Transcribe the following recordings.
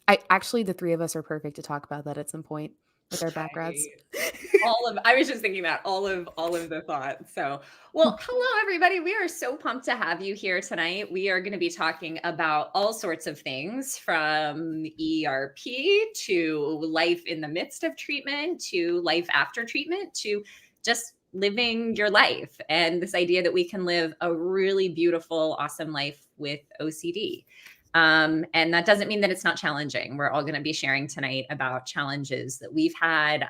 The three of us are perfect to talk about that at some point with our backgrounds. I was just thinking that all of the thoughts. So, well, hello everybody. We are so pumped to have you here tonight. We are going to be talking about all sorts of things from ERP to life in the midst of treatment to life after treatment to just living your life and this idea that we can live a really beautiful, awesome life with OCD. And that doesn't mean that it's not challenging. We're all going to be sharing tonight about challenges that we've had,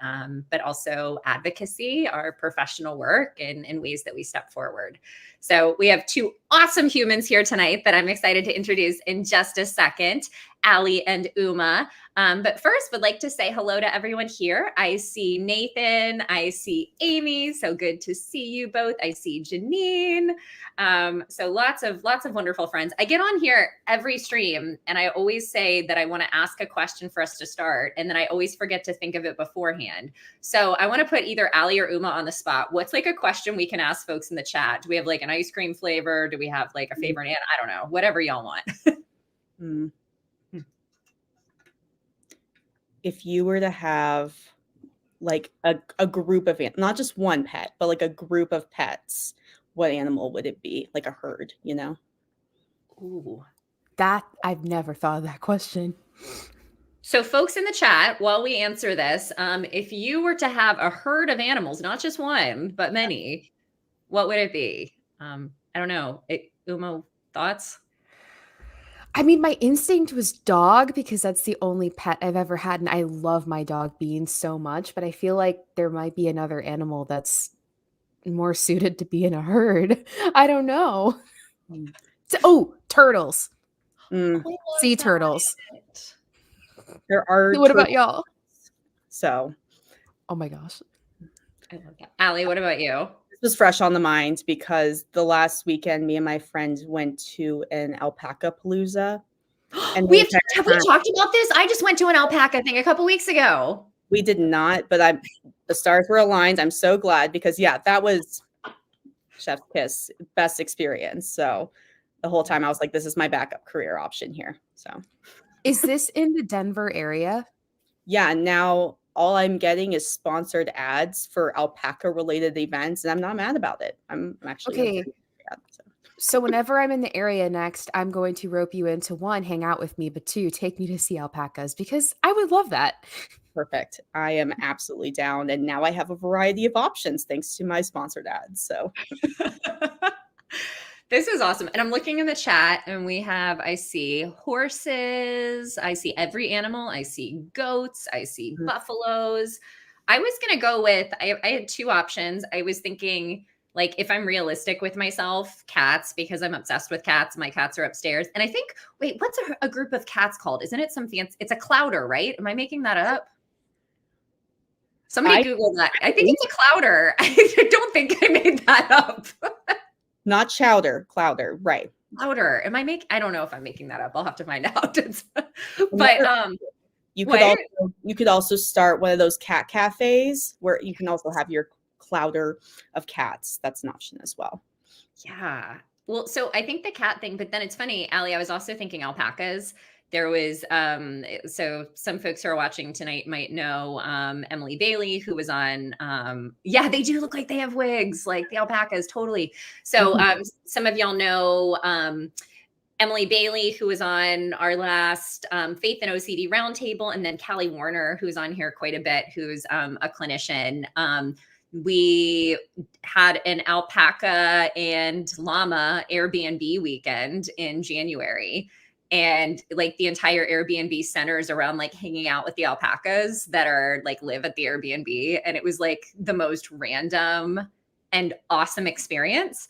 but also advocacy, our professional work, and ways that we step forward. So we have two awesome humans here tonight that I'm excited to introduce in just a second, Ali and Uma. But first, would like to say hello to everyone here. I see Nathan, I see Amy. So good to see you both. I see Janine. So lots of wonderful friends. I get on here every stream and I always say that I want to ask a question for us to start. And then I always forget to think of it beforehand. So I want to put either Ali or Uma on the spot. What's like a question we can ask folks in the chat? Do we have like an ice cream flavor? Do we have like a favorite? I don't know, whatever y'all want. If you were to have like a group of, not just one pet, but like a group of pets, what animal would it be? Like a herd, you know? Ooh, that I've never thought of that question. So folks in the chat, while we answer this, if you were to have a herd of animals, not just one, but many, what would it be? I don't know. Uma, thoughts? I mean, my instinct was dog because that's the only pet I've ever had. And I love my dog Bean so much, but I feel like there might be another animal that's more suited to be in a herd. I don't know. Turtles. Sea turtles. There are. What about y'all? So. Oh my gosh. I love that. Ali, what about you? This was fresh on the mind because the last weekend, me and my friends went to an alpaca palooza. And have we talked about this? I just went to an alpaca thing a couple weeks ago. We did not, but the stars were aligned. I'm so glad because that was chef's kiss, best experience. So the whole time I was like, this is my backup career option here. So is this in the Denver area? Yeah. Now all I'm getting is sponsored ads for alpaca related events. And I'm not mad about it. I'm actually okay. So whenever I'm in the area next, I'm going to rope you into 1, hang out with me, but 2, take me to see alpacas because I would love that. Perfect. I am absolutely down. And now I have a variety of options thanks to my sponsored ads. So this is awesome. And I'm looking in the chat and I see horses. I see every animal. I see goats. I see buffaloes. I was going to go with, I had 2 options. I was thinking, like, if I'm realistic with myself, cats, because I'm obsessed with cats. My cats are upstairs. And I think, wait, what's a group of cats called? Isn't it some fancy? It's a clouder, right? Am I making that up? Somebody Google that. I think it's a clouder. I don't think I made that up. Not chowder, clouder, right? Clouder. I don't know if I'm making that up. I'll have to find out. But you could also start one of those cat cafes where you can also have your clouder of cats. That's an option as well. Yeah. Well, so I think the cat thing, but then it's funny, Ali, I was also thinking alpacas. There was, so some folks who are watching tonight might know Emily Bailey, who was on, they do look like they have wigs, like the alpacas, totally. So some of y'all know Emily Bailey, who was on our last Faith and OCD Roundtable, and then Callie Warner, who's on here quite a bit, who's a clinician. We had an alpaca and llama Airbnb weekend in January. And like the entire Airbnb centers around like hanging out with the alpacas that are like live at the Airbnb. And it was like the most random and awesome experience.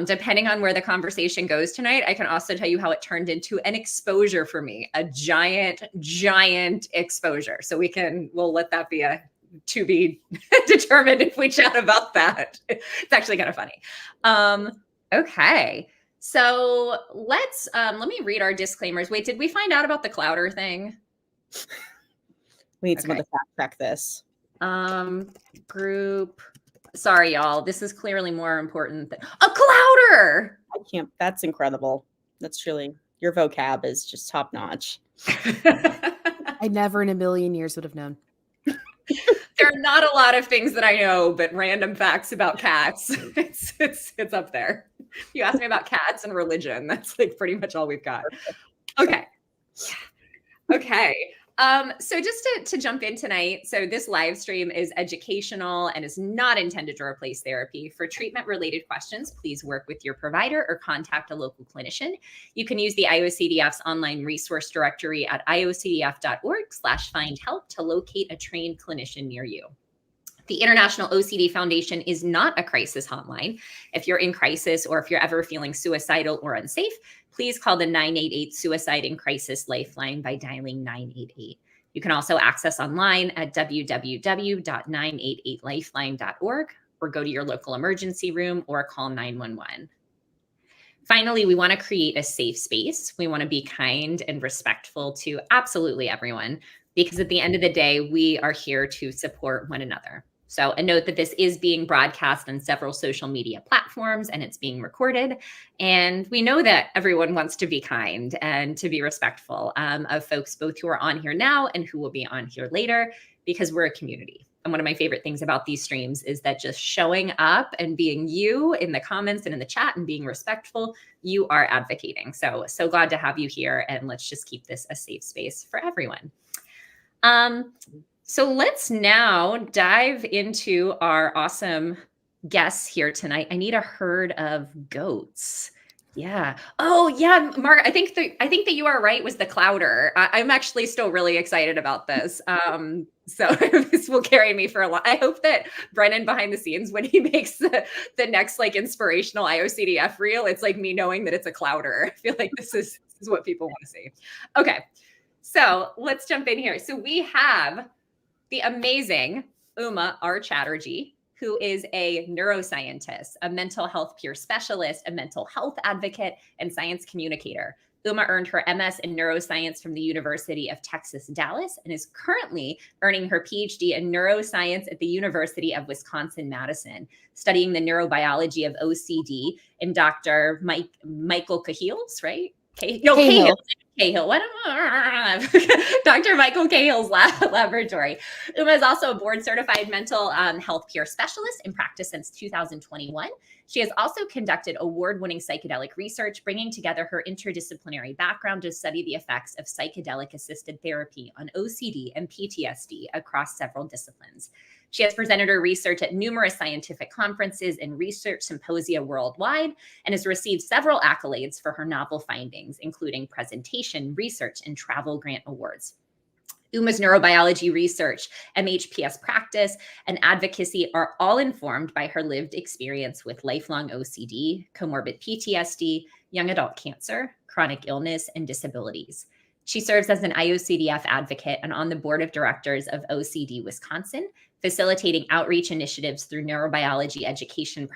Depending on where the conversation goes tonight, I can also tell you how it turned into an exposure for me, a giant, giant exposure. So we'll let that be to be determined if we chat about that. It's actually kind of funny. Okay. So let me read our disclaimers. Wait, did we find out about the clouder thing? We need someone to fact check this. Group. Sorry, y'all. This is clearly more important than a clouder. That's incredible. That's truly, your vocab is just top notch. I never in a million years would have known. There are not a lot of things that I know, but random facts about cats. It's up there. You ask me about cats and religion. That's like pretty much all we've got. Okay. Okay. So just to jump in tonight, so this live stream is educational and is not intended to replace therapy. For treatment-related questions, please work with your provider or contact a local clinician. You can use the IOCDF's online resource directory at iocdf.org/find-help to locate a trained clinician near you. The International OCD Foundation is not a crisis hotline. If you're in crisis or if you're ever feeling suicidal or unsafe, please call the 988 Suicide in Crisis Lifeline by dialing 988. You can also access online at www.988lifeline.org or go to your local emergency room or call 911. Finally, we want to create a safe space. We want to be kind and respectful to absolutely everyone, because at the end of the day, we are here to support one another. So a note that this is being broadcast on several social media platforms and it's being recorded. And we know that everyone wants to be kind and to be respectful of folks both who are on here now and who will be on here later, because we're a community. And one of my favorite things about these streams is that just showing up and being you in the comments and in the chat and being respectful, you are advocating. So glad to have you here, and let's just keep this a safe space for everyone. So let's now dive into our awesome guests here tonight. I need a herd of goats. Yeah. Oh yeah, Mark, I think that you are right, was the clouder. I'm actually still really excited about this. So this will carry me for a while. I hope that Brennan behind the scenes, when he makes the next like inspirational IOCDF reel, it's like me knowing that it's a clouder. I feel like this is what people want to see. Okay. So let's jump in here. So we have the amazing Uma R. Chatterjee, who is a neuroscientist, a mental health peer specialist, a mental health advocate, and science communicator. Uma earned her MS in neuroscience from the University of Texas, Dallas, and is currently earning her PhD in neuroscience at the University of Wisconsin-Madison, studying the neurobiology of OCD in Dr. Michael Cahill's, right? Cahill. Dr. Michael Cahill's laboratory. Uma is also a board-certified mental health peer specialist in practice since 2021. She has also conducted award-winning psychedelic research, bringing together her interdisciplinary background to study the effects of psychedelic-assisted therapy on OCD and PTSD across several disciplines. She has presented her research at numerous scientific conferences and research symposia worldwide, and has received several accolades for her novel findings, including presentation, research, and travel grant awards. Uma's neurobiology research, MHPS practice, and advocacy are all informed by her lived experience with lifelong OCD, comorbid PTSD, young adult cancer, chronic illness, and disabilities. She serves as an IOCDF advocate and on the board of directors of OCD Wisconsin, facilitating outreach initiatives through neurobiology education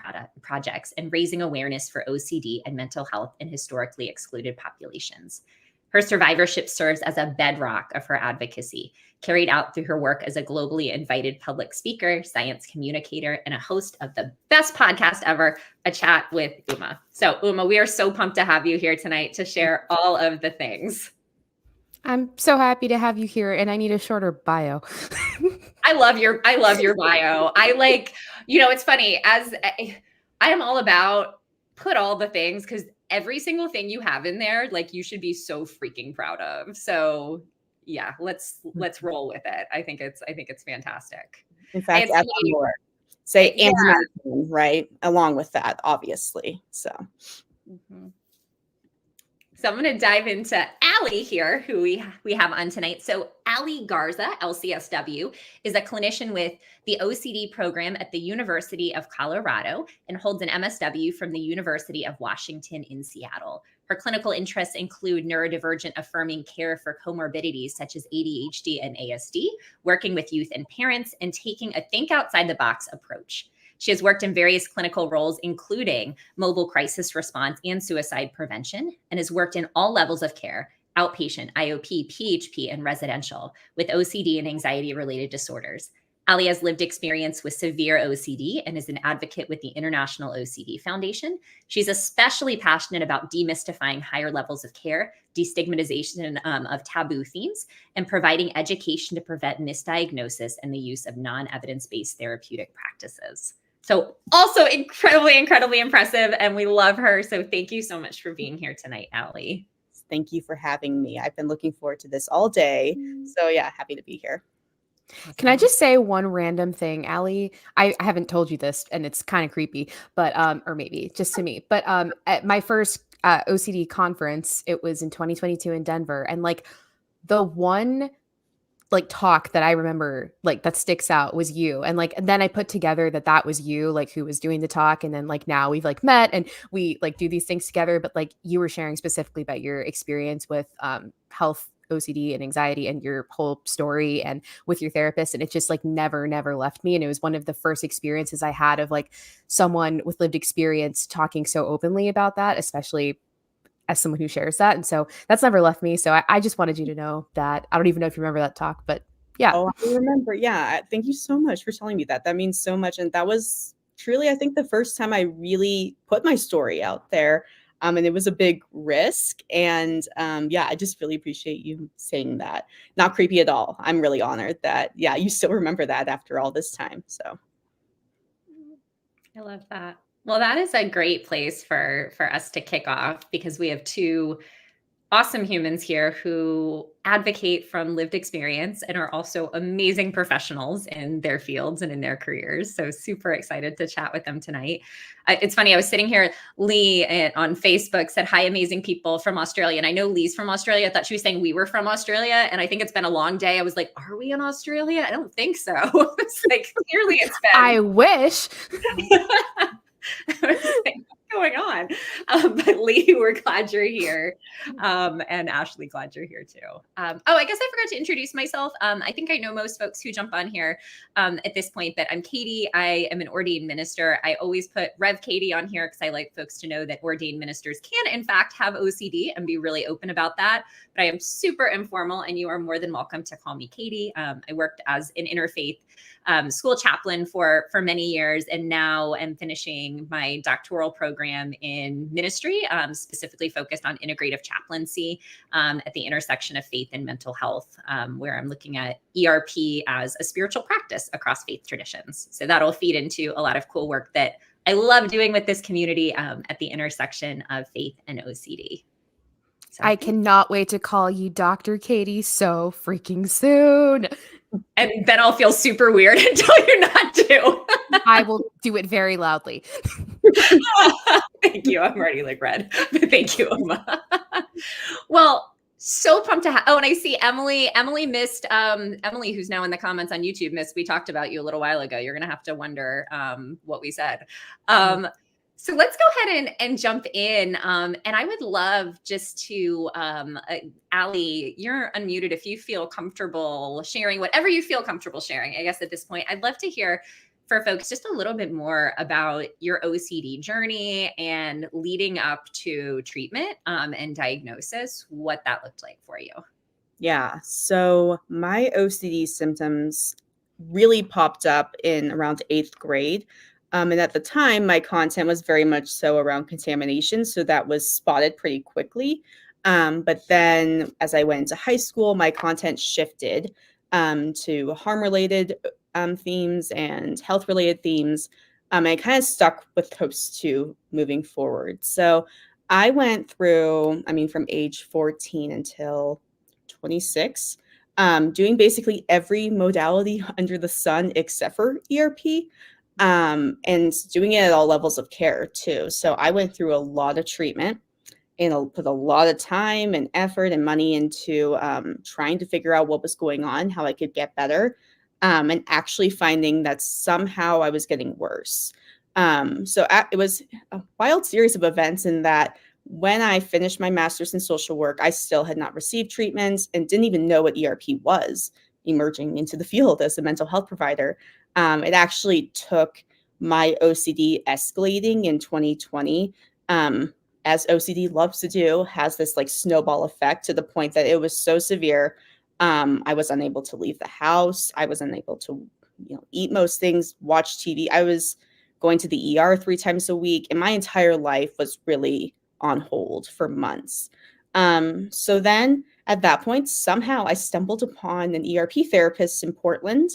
projects and raising awareness for OCD and mental health in historically excluded populations. Her survivorship serves as a bedrock of her advocacy, carried out through her work as a globally invited public speaker, science communicator, and a host of the best podcast ever, A Chat with Uma. So Uma, we are so pumped to have you here tonight to share all of the things. I'm so happy to have you here, and I need a shorter bio. I love your bio. I like, it's funny, as I am all about put all the things, because every single thing you have in there, like, you should be so freaking proud of. So yeah, let's roll with it. I think it's fantastic. In fact, add more. Say anti-medicine, right? Along with that, obviously. So. Mm-hmm. So I'm going to dive into Allie here, who we have on tonight. So Allie Garza, LCSW, is a clinician with the OCD program at the University of Colorado and holds an MSW from the University of Washington in Seattle. Her clinical interests include neurodivergent affirming care for comorbidities such as ADHD and ASD, working with youth and parents, and taking a think outside the box approach. She has worked in various clinical roles, including mobile crisis response and suicide prevention, and has worked in all levels of care, outpatient, IOP, PHP, and residential, with OCD and anxiety-related disorders. Ali has lived experience with severe OCD and is an advocate with the International OCD Foundation. She's especially passionate about demystifying higher levels of care, destigmatization of taboo themes, and providing education to prevent misdiagnosis and the use of non-evidence-based therapeutic practices. So also incredibly, incredibly impressive, and we love her. So thank you so much for being here tonight, Ali. Thank you for having me. I've been looking forward to this all day. So yeah, happy to be here. Can I just say one random thing, Allie? I haven't told you this, and it's kind of creepy, but or maybe just to me. But at my first OCD conference, it was in 2022 in Denver, and like the one like talk that I remember like that sticks out was you, and like and then I put together that that was you, like who was doing the talk, and then like now we've like met and we like do these things together. But like you were sharing specifically about your experience with health OCD and anxiety and your whole story and with your therapist. And it just like never left me. And it was one of the first experiences I had of like someone with lived experience talking so openly about that, especially as someone who shares that. And so that's never left me. So I just wanted you to know that. I don't even know if you remember that talk, but yeah. Oh, I remember. Yeah. Thank you so much for telling me that. That means so much. And that was truly, I think, the first time I really put my story out there. And it was a big risk. And yeah, I just really appreciate you saying that. Not creepy at all. I'm really honored that, yeah, you still remember that after all this time. So I love that. Well, that is a great place for us to kick off, because we have two awesome humans here who advocate from lived experience and are also amazing professionals in their fields and in their careers. So super excited to chat with them tonight. It's funny, I was sitting here, Lee on Facebook said, "Hi, amazing people from Australia." And I know Lee's from Australia. I thought she was saying we were from Australia. And I think it's been a long day. I was like, are we in Australia? I don't think so. It's like, clearly it's been. I wish. I was like, what's going on? But Lee, we're glad you're here. And Ashley, glad you're here too. Oh, I guess I forgot to introduce myself. I think I know most folks who jump on here at this point, but I'm Katie. I am an ordained minister. I always put Rev Katie on here because I like folks to know that ordained ministers can, in fact, have OCD and be really open about that. But I am super informal, and you are more than welcome to call me Katie. I worked as an interfaith school chaplain for many years, and now am finishing my doctoral program in ministry, specifically focused on integrative chaplaincy at the intersection of faith and mental health, where I'm looking at ERP as a spiritual practice across faith traditions. So that'll feed into a lot of cool work that I love doing with this community at the intersection of faith and OCD. So, I cannot wait to call you Dr. Katie so freaking soon. And then I'll feel super weird until you're not too. I will do it very loudly. Thank you. I'm already like red. But thank you. Well, so pumped to have. Oh, and I see Emily. Emily missed. Emily, who's now in the comments on YouTube, missed. We talked about you a little while ago. You're gonna have to wonder what we said. So let's go ahead and jump in. And I would love just to, Ali, you're unmuted. If you feel comfortable sharing whatever you feel comfortable sharing, I guess at this point, I'd love to hear for folks just a little bit more about your OCD journey and leading up to treatment and diagnosis, what that looked like for you. yeah, so my OCD symptoms really popped up in around 8th grade. And at the time, my content was very much so around contamination. So that was spotted pretty quickly. But then as I went into high school, my content shifted to harm-related themes and health-related themes. And I kind of stuck with those two moving forward. So I went through, from age 14 until 26, doing basically every modality under the sun except for ERP. And doing it at all levels of care too. So I went through a lot of treatment and put a lot of time and effort and money into trying to figure out what was going on, how I could get better, and actually finding that somehow I was getting worse. It was a wild series of events in that when I finished my master's in social work, I still had not received treatments and didn't even know what ERP was, emerging into the field as a mental health provider. It actually took my OCD escalating in 2020, as OCD loves to do, has this like snowball effect to the point that it was so severe. I was unable to leave the house. I was unable to eat most things, watch TV. I was going to the ER 3 times a week, and my entire life was really on hold for months. So then at that point, somehow I stumbled upon an ERP therapist in Portland.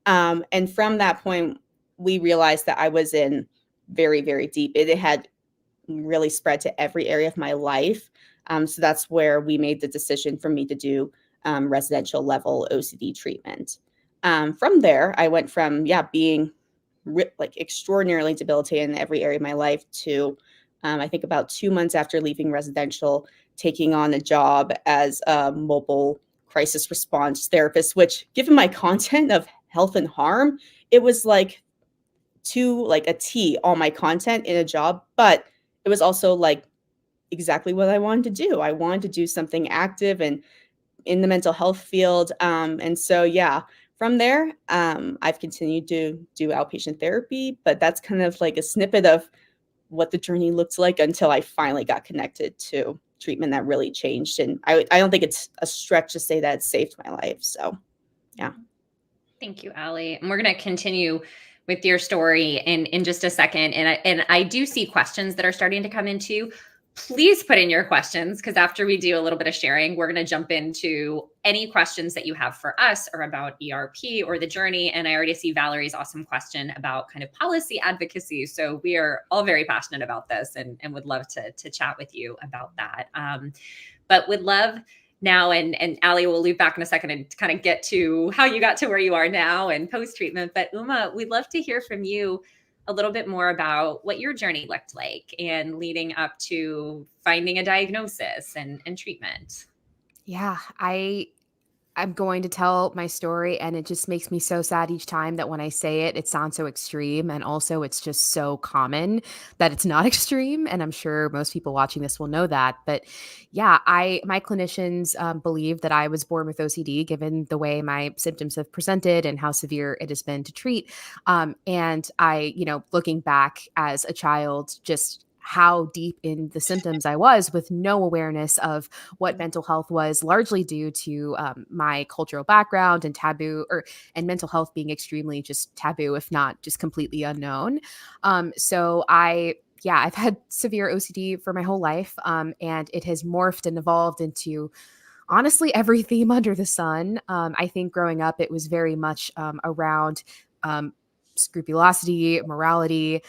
And from that point, we realized that I was in very, very deep. It had really spread to every area of my life. So that's where we made the decision for me to do residential level OCD treatment. From there, I went from being like extraordinarily debilitated in every area of my life to I think about 2 months after leaving residential, taking on a job as a mobile crisis response therapist, which, given my content of health and harm, it was like a T, all my content in a job, but it was also like exactly what I wanted to do. I wanted to do something active and in the mental health field. And so, from there, I've continued to do outpatient therapy, but that's kind of like a snippet of what the journey looked like until I finally got connected to treatment that really changed. And I don't think it's a stretch to say that it saved my life. So, yeah. Thank you, Allie. And we're going to continue with your story in just a second. And I do see questions that are starting to come into. Please put in your questions, because after we do a little bit of sharing, we're going to jump into any questions that you have for us or about ERP or the journey. And I already see Valerie's awesome question about kind of policy advocacy. So we are all very passionate about this and would love to chat with you about that. But would love now, and Allie will loop back in a second and kind of get to how you got to where you are now and post-treatment. But Uma, we'd love to hear from you a little bit more about what your journey looked like and leading up to finding a diagnosis and treatment. Yeah, I'm going to tell my story, and it just makes me so sad each time that when I say it, it sounds so extreme. And also it's just so common that it's not extreme. And I'm sure most people watching this will know that. But yeah, my clinicians believe that I was born with OCD, given the way my symptoms have presented and how severe it has been to treat. And I, looking back as a child, just how deep in the symptoms I was with no awareness of what mental health was, largely due to my cultural background and and mental health being extremely just taboo, if not just completely unknown. I've had severe OCD for my whole life, and it has morphed and evolved into honestly every theme under the sun. I think growing up, it was very much around scrupulosity, morality,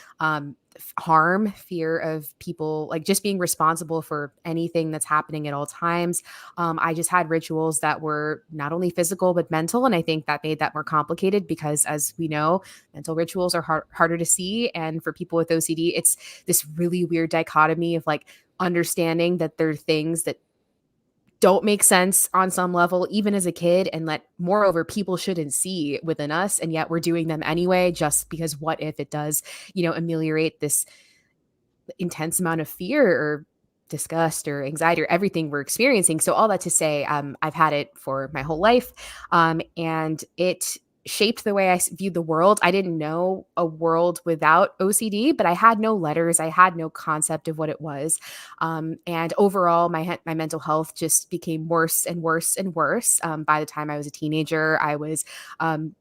harm, fear of people, like just being responsible for anything that's happening at all times. I just had rituals that were not only physical, but mental. And I think that made that more complicated because, as we know, mental rituals are harder to see. And for people with OCD, it's this really weird dichotomy of like understanding that there are things that don't make sense on some level, even as a kid, and that moreover, people shouldn't see within us. And yet we're doing them anyway, just because what if it does, ameliorate this intense amount of fear or disgust or anxiety or everything we're experiencing. So all that to say, I've had it for my whole life. And it shaped the way I viewed the world. I didn't know a world without OCD, but I had no letters. I had no concept of what it was. And overall, my mental health just became worse and worse and worse. By the time I was a teenager, I was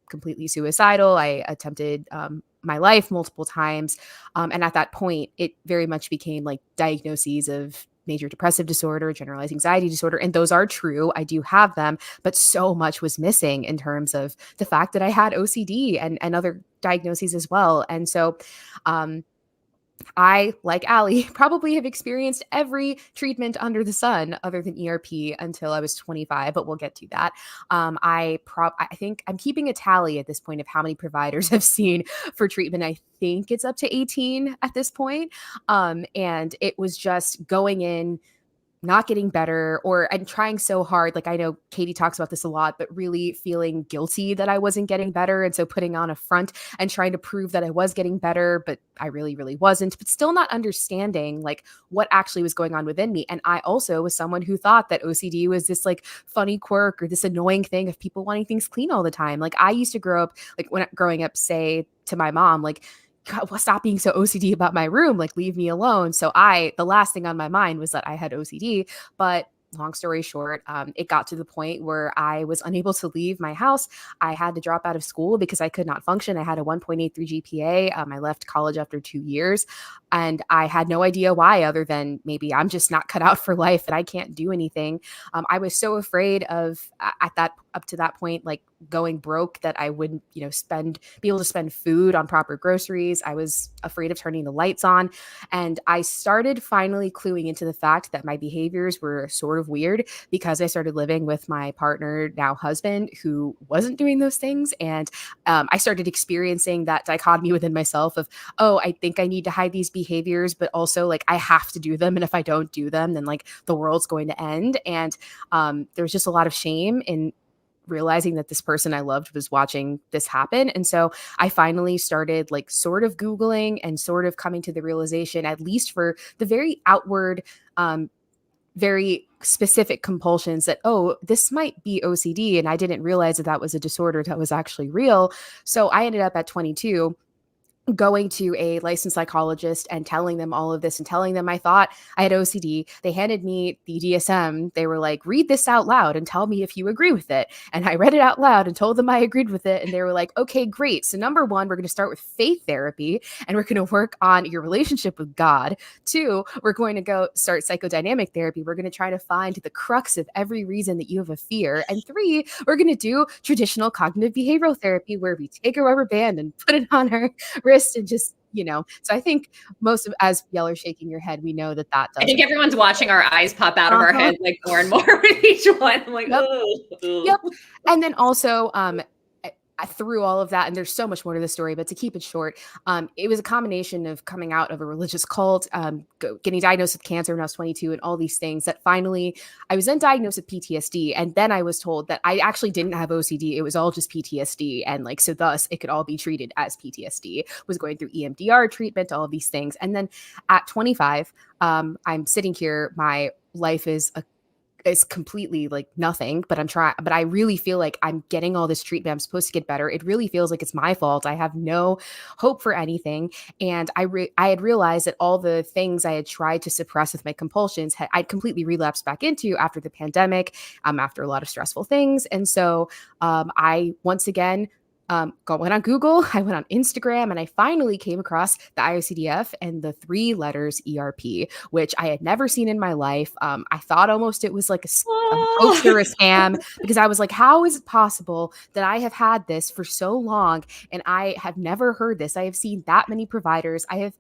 completely suicidal. I attempted my life multiple times. And at that point, it very much became like diagnoses of major depressive disorder, generalized anxiety disorder. And those are true. I do have them, but so much was missing in terms of the fact that I had OCD and other diagnoses as well. And so, I, like Allie, probably have experienced every treatment under the sun other than ERP until I was 25, but we'll get to that. I think I'm keeping a tally at this point of how many providers I've seen for treatment. I think it's up to 18 at this point. And it was just going in, not getting better, and trying so hard. Like, I know Katie talks about this a lot, but really feeling guilty that I wasn't getting better. And so putting on a front and trying to prove that I was getting better, but I really, really wasn't, but still not understanding like what actually was going on within me. And I also was someone who thought that OCD was this like funny quirk or this annoying thing of people wanting things clean all the time. Like, I used to growing up, say to my mom, like, God, well, stop being so OCD about my room, like leave me alone. So the last thing on my mind was that I had OCD, but long story short, it got to the point where I was unable to leave my house. I had to drop out of school because I could not function. I had a 1.83 GPA. I left college after 2 years, and I had no idea why, other than maybe I'm just not cut out for life and I can't do anything. I was so afraid of up to that point, like going broke, that I wouldn't, be able to spend food on proper groceries. I was afraid of turning the lights on. And I started finally cluing into the fact that my behaviors were sort of weird because I started living with my partner, now husband, who wasn't doing those things. And I started experiencing that dichotomy within myself of, oh, I think I need to hide these behaviors, but also like I have to do them. And if I don't do them, then like the world's going to end. And there was just a lot of shame in realizing that this person I loved was watching this happen. And so I finally started like sort of Googling and sort of coming to the realization, at least for the very outward, very specific compulsions, that, oh, this might be OCD. And I didn't realize that that was a disorder that was actually real. So I ended up at 22 going to a licensed psychologist and telling them all of this and telling them I thought I had OCD. They handed me the DSM. They were like, read this out loud and tell me if you agree with it. And I read it out loud and told them I agreed with it. And they were like, okay, great. So number one, we're going to start with faith therapy and we're going to work on your relationship with God. Two, we're going to go start psychodynamic therapy. We're going to try to find the crux of every reason that you have a fear. And three, we're going to do traditional cognitive behavioral therapy where we take a rubber band and put it on our wrist and just, so I think most of, as y'all are shaking your head, we know that does. I think everyone's watching our eyes pop out of our heads like more and more with each one. I'm like, yep. Ugh. Yep. And then also, through all of that, and there's so much more to the story, but to keep it short, it was a combination of coming out of a religious cult, getting diagnosed with cancer when I was 22, and all these things that finally, I was then diagnosed with PTSD, and then I was told that I actually didn't have OCD. It was all just PTSD, and like, so thus it could all be treated as PTSD. Was going through EMDR treatment, all of these things. And then at 25, I'm sitting here, my life is completely like nothing, but I really feel like I'm getting all this treatment. I'm supposed to get better. It really feels like it's my fault. I have no hope for anything. And I had realized that all the things I had tried to suppress with my compulsions, I'd completely relapsed back into after the pandemic, after a lot of stressful things. And so I once again went on Google, I went on Instagram, and I finally came across the IOCDF and the 3 letters ERP, which I had never seen in my life. I thought almost it was like a hoax or a scam, because I was like, how is it possible that I have had this for so long and I have never heard this? I have seen that many providers. I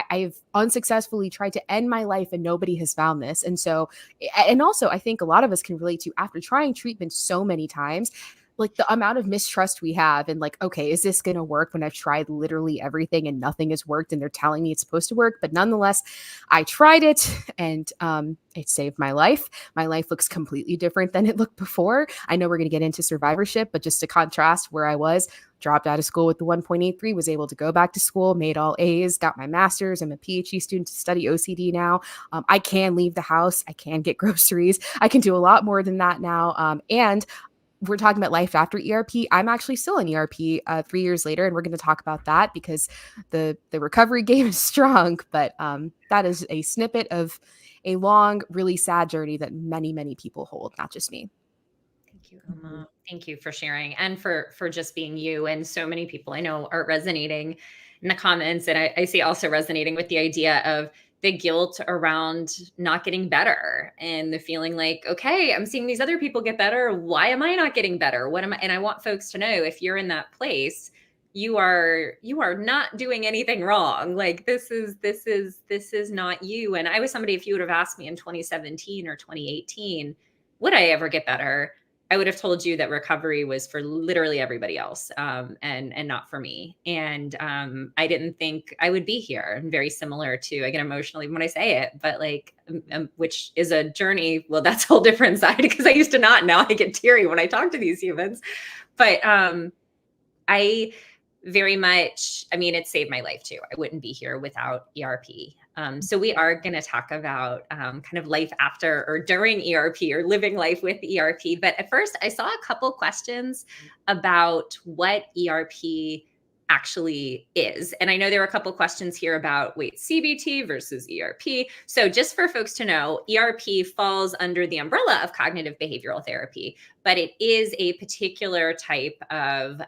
have unsuccessfully tried to end my life and nobody has found this. And so, and also I think a lot of us can relate to, after trying treatment so many times, like the amount of mistrust we have, and like, okay, is this going to work when I've tried literally everything and nothing has worked and they're telling me it's supposed to work? But nonetheless, I tried it, and it saved my life. My life looks completely different than it looked before. I know we're going to get into survivorship, but just to contrast where I was, dropped out of school with the 1.83, was able to go back to school, made all A's, got my master's. I'm a PhD student to study OCD now. I can leave the house. I can get groceries. I can do a lot more than that now. And we're talking about life after ERP. I'm actually still in ERP 3 years later, and we're going to talk about that because the recovery game is strong. But that is a snippet of a long, really sad journey that many, many people hold, not just me. Thank you, Emma. Thank you for sharing, and for just being you. And so many people I know are resonating in the comments, and I see also resonating with the idea of the guilt around not getting better, and the feeling like, okay, I'm seeing these other people get better. Why am I not getting better? What am I? And I want folks to know, if you're in that place, you are not doing anything wrong. Like this is not you. And I was somebody, if you would have asked me in 2017 or 2018, would I ever get better? I would have told you that recovery was for literally everybody else, and not for me. And I didn't think I would be here. And very similar to, I get emotional even when I say it, but like, which is a journey. Well, that's a whole different side, because I used to not. Now I get teary when I talk to these humans. But I very much, I mean, it saved my life too. I wouldn't be here without ERP. So we are going to talk about kind of life after or during ERP, or living life with ERP. But at first, I saw a couple questions about what ERP actually is. And I know there were a couple questions here about, wait, CBT versus ERP. So just for folks to know, ERP falls under the umbrella of cognitive behavioral therapy, but it is a particular type of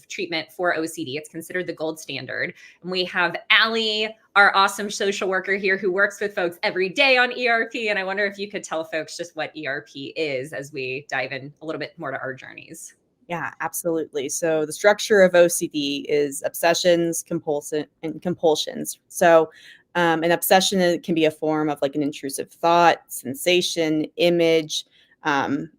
treatment for OCD. It's considered the gold standard. And we have Allie, our awesome social worker here, who works with folks every day on ERP. And I wonder if you could tell folks just what ERP is as we dive in a little bit more to our journeys. Yeah, absolutely. So the structure of OCD is obsessions, and compulsions. So an obsession can be a form of like an intrusive thought, sensation, image,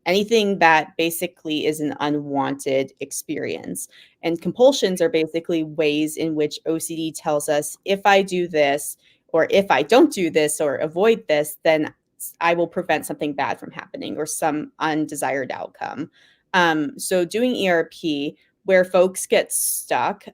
anything that basically is an unwanted experience. And compulsions are basically ways in which OCD tells us, if I do this, or if I don't do this or avoid this, then I will prevent something bad from happening or some undesired outcome. So doing ERP, where folks get stuck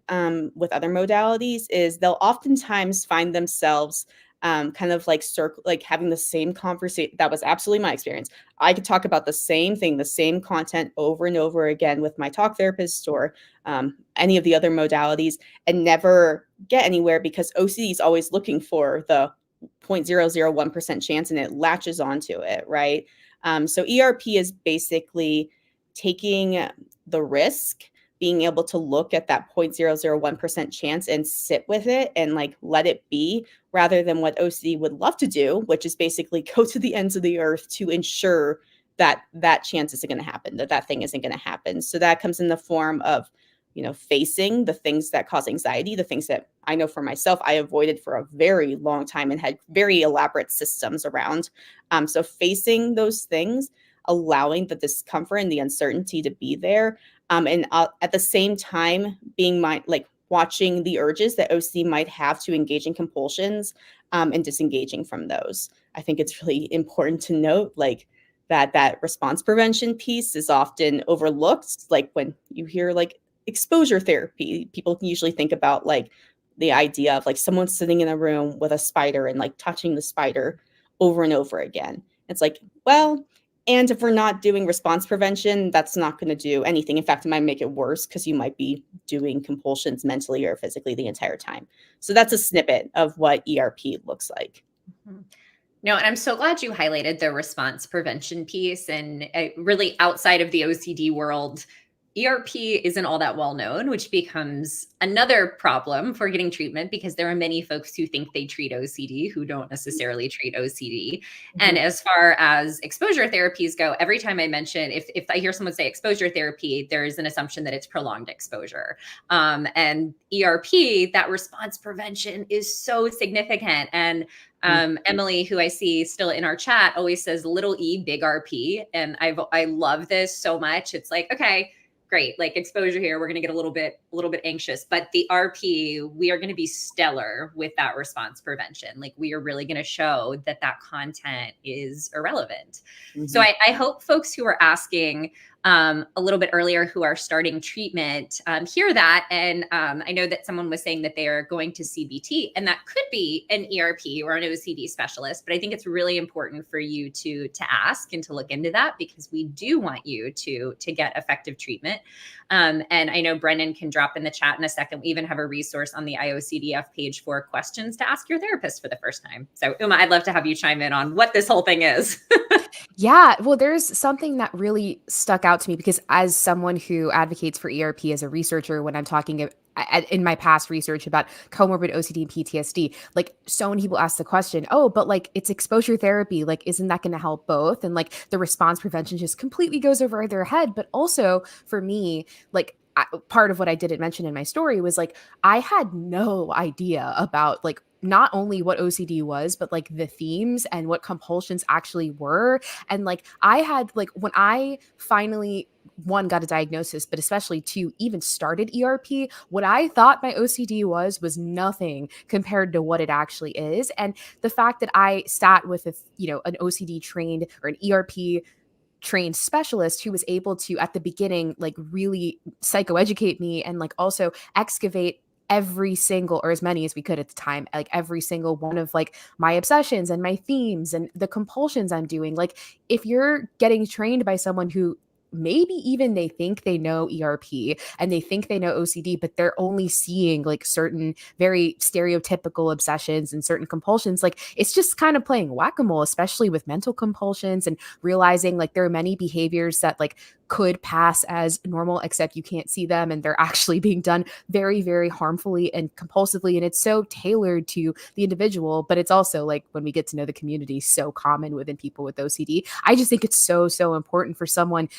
with other modalities, is they'll oftentimes find themselves kind of like having the same conversation. That was absolutely my experience. I could talk about the same thing, the same content over and over again with my talk therapist or any of the other modalities and never get anywhere because OCD is always looking for the 0.001% chance and it latches onto it, right? So ERP is basically taking the risk, being able to look at that 0.001% chance and sit with it and like let it be, rather than what OCD would love to do, which is basically go to the ends of the earth to ensure that that chance isn't going to happen, that thing isn't going to happen. So that comes in the form of, facing the things that cause anxiety, the things that I know for myself, I avoided for a very long time and had very elaborate systems around. So facing those things, allowing the discomfort and the uncertainty to be there. And at the same time, being watching the urges that OCD might have to engage in compulsions and disengaging from those. I think it's really important to note that response prevention piece is often overlooked. Like when you hear exposure therapy, people can usually think about the idea of someone sitting in a room with a spider and touching the spider over and over again. It's well, and if we're not doing response prevention, that's not going to do anything. In fact, it might make it worse because you might be doing compulsions mentally or physically the entire time. So that's a snippet of what ERP looks like. Mm-hmm. No, and I'm so glad you highlighted the response prevention piece. And really outside of the OCD world, ERP isn't all that well known, which becomes another problem for getting treatment because there are many folks who think they treat OCD who don't necessarily treat OCD. Mm-hmm. And as far as exposure therapies go, every time I mention, if I hear someone say exposure therapy, there's an assumption that it's prolonged exposure. And ERP, that response prevention is so significant. And Emily, who I see still in our chat, always says little e, big RP. And I love this so much. It's okay, great, exposure here, we're going to get a little bit anxious, but the RP, we are going to be stellar with that response prevention. We are really going to show that content is irrelevant. Mm-hmm. So I hope folks who are asking a little bit earlier who are starting treatment hear that. And I know that someone was saying that they are going to CBT, and that could be an ERP or an OCD specialist. But I think it's really important for you to ask and to look into that, because we do want you to get effective treatment. And I know Brennan can drop in the chat in a second. We even have a resource on the IOCDF page for questions to ask your therapist for the first time. So Uma, I'd love to have you chime in on what this whole thing is. Yeah, well, there's something that really stuck out to me, because as someone who advocates for ERP as a researcher, when I'm talking in my past research about comorbid OCD and PTSD, so many people ask the question, oh, but it's exposure therapy, isn't that going to help both? And the response prevention just completely goes over their head. But also for me, part of what I didn't mention in my story was I had no idea about not only what OCD was, but the themes and what compulsions actually were. And I had when I finally, one, got a diagnosis, but especially two, even started ERP, what I thought my OCD was nothing compared to what it actually is. And the fact that I sat with an OCD trained or an ERP trained specialist who was able to, at the beginning, really psychoeducate me and also excavate every single, or as many as we could at the time, every single one of my obsessions and my themes and the compulsions I'm doing. If you're getting trained by someone who maybe even they think they know ERP and they think they know OCD, but they're only seeing like certain very stereotypical obsessions and certain compulsions. Like it's just kind of playing whack-a-mole, especially with mental compulsions, and realizing like there are many behaviors that like could pass as normal, except you can't see them and they're actually being done very, very harmfully and compulsively. And it's so tailored to the individual, but it's also like when we get to know the community, so common within people with OCD. I just think it's so, so important for someone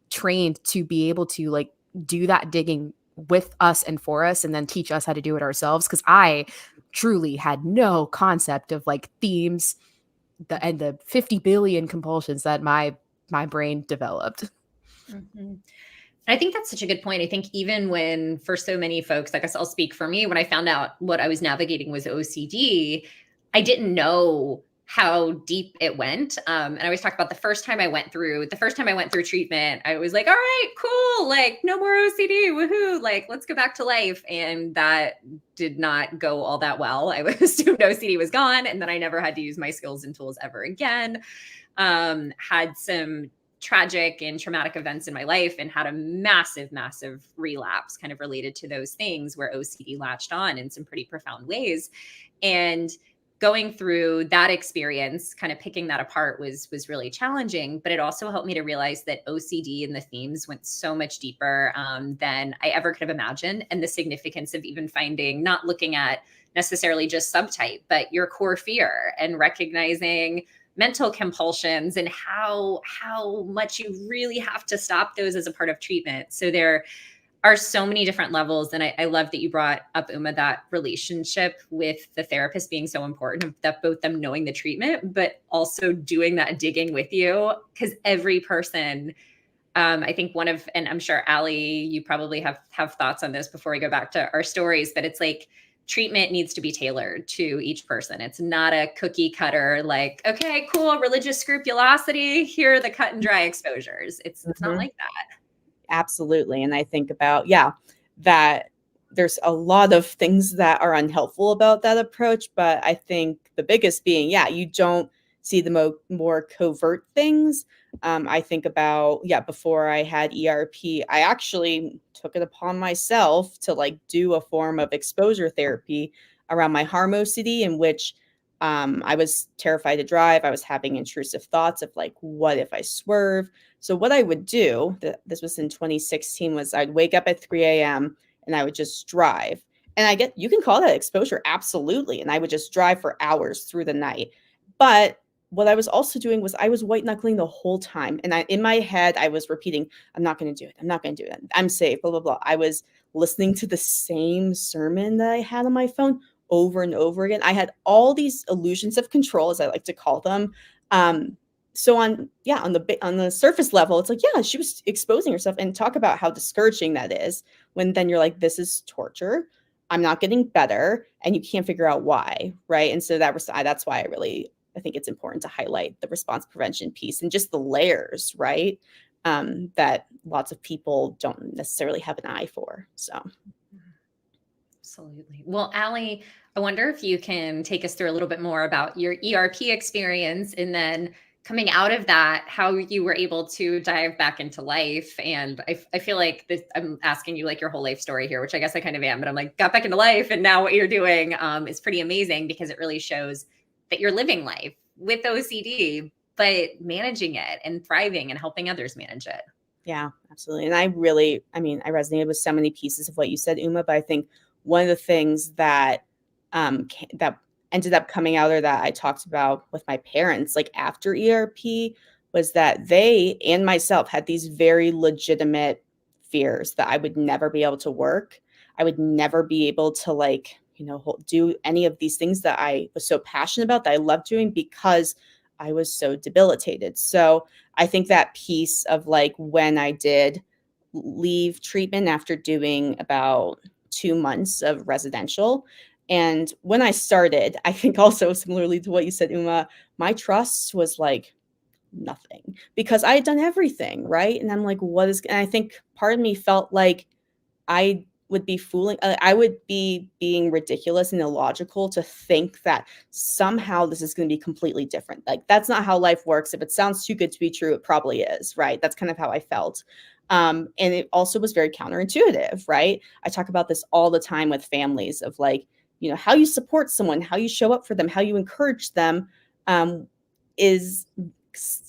trained to be able to like do that digging with us and for us, and then teach us how to do it ourselves. Cause I truly had no concept of like themes and the 50 billion compulsions that my brain developed. Mm-hmm. I think that's such a good point. I think even when for so many folks, I guess I'll speak for me, when I found out what I was navigating was OCD, I didn't know how deep it went. And I always talk about the first time I went through treatment, I was like, all right, cool. Like no more OCD. Woohoo. Like, let's go back to life. And that did not go all that well. I assumed OCD was gone. And then I never had to use my skills and tools ever again. Had some tragic and traumatic events in my life and had a massive, massive relapse kind of related to those things where OCD latched on in some pretty profound ways. And going through that experience, kind of picking that apart was really challenging, but it also helped me to realize that OCD and the themes went so much deeper than I ever could have imagined. And the significance of even finding, not looking at necessarily just subtype, but your core fear and recognizing mental compulsions and how much you really have to stop those as a part of treatment. So there are so many different levels. And I love that you brought up, Uma, that relationship with the therapist being so important, that both them knowing the treatment, but also doing that digging with you. Because every person, I think and I'm sure Allie, you probably have thoughts on this before we go back to our stories, but it's like, treatment needs to be tailored to each person. It's not a cookie cutter, like, okay, cool, religious scrupulosity, here are the cut and dry exposures. It's not like that. Absolutely. And I think about, yeah, that there's a lot of things that are unhelpful about that approach. But I think the biggest being, yeah, you don't see the more covert things. I think about, yeah, before I had ERP, I actually took it upon myself to like do a form of exposure therapy around my harm OCD, in which I was terrified to drive. I was having intrusive thoughts of like, what if I swerve? So what I would do, this was in 2016, was I'd wake up at 3 a.m. and I would just drive. And you can call that exposure, absolutely. And I would just drive for hours through the night. But what I was also doing was I was white knuckling the whole time. And in my head, I was repeating, I'm not going to do it. I'm not going to do it. I'm safe, blah, blah, blah. I was listening to the same sermon that I had on my phone over and over again. I had all these illusions of control, as I like to call them. So on the surface level, it's like, yeah, she was exposing herself, and talk about how discouraging that is when then you're like, this is torture. I'm not getting better, and you can't figure out why, right? And so that's why I think it's important to highlight the response prevention piece and just the layers, right? That lots of people don't necessarily have an eye for. So. Absolutely. Well, Allie, I wonder if you can take us through a little bit more about your ERP experience, and then coming out of that, how you were able to dive back into life. And I feel like I'm asking you like your whole life story here, which I guess I kind of am, but I'm like, got back into life, and now what you're doing is pretty amazing, because it really shows that you're living life with OCD, but managing it and thriving and helping others manage it. Yeah, absolutely. And I resonated with so many pieces of what you said, Uma, but I think one of the things that that ended up coming out, or that I talked about with my parents, like after ERP, was that they and myself had these very legitimate fears that I would never be able to work. I would never be able to do any of these things that I was so passionate about, that I loved doing, because I was so debilitated. So I think that piece of like, when I did leave treatment after doing about 2 months of residential, and when I started, I think also similarly to what you said, Uma, my trust was like nothing, because I had done everything, right? And I'm like, and I think part of me felt like I would be fooling. I would be being ridiculous and illogical to think that somehow this is going to be completely different. Like, that's not how life works. If it sounds too good to be true, it probably is, right? That's kind of how I felt. And it also was very counterintuitive, right? I talk about this all the time with families of like, how you support someone, how you show up for them, how you encourage them, is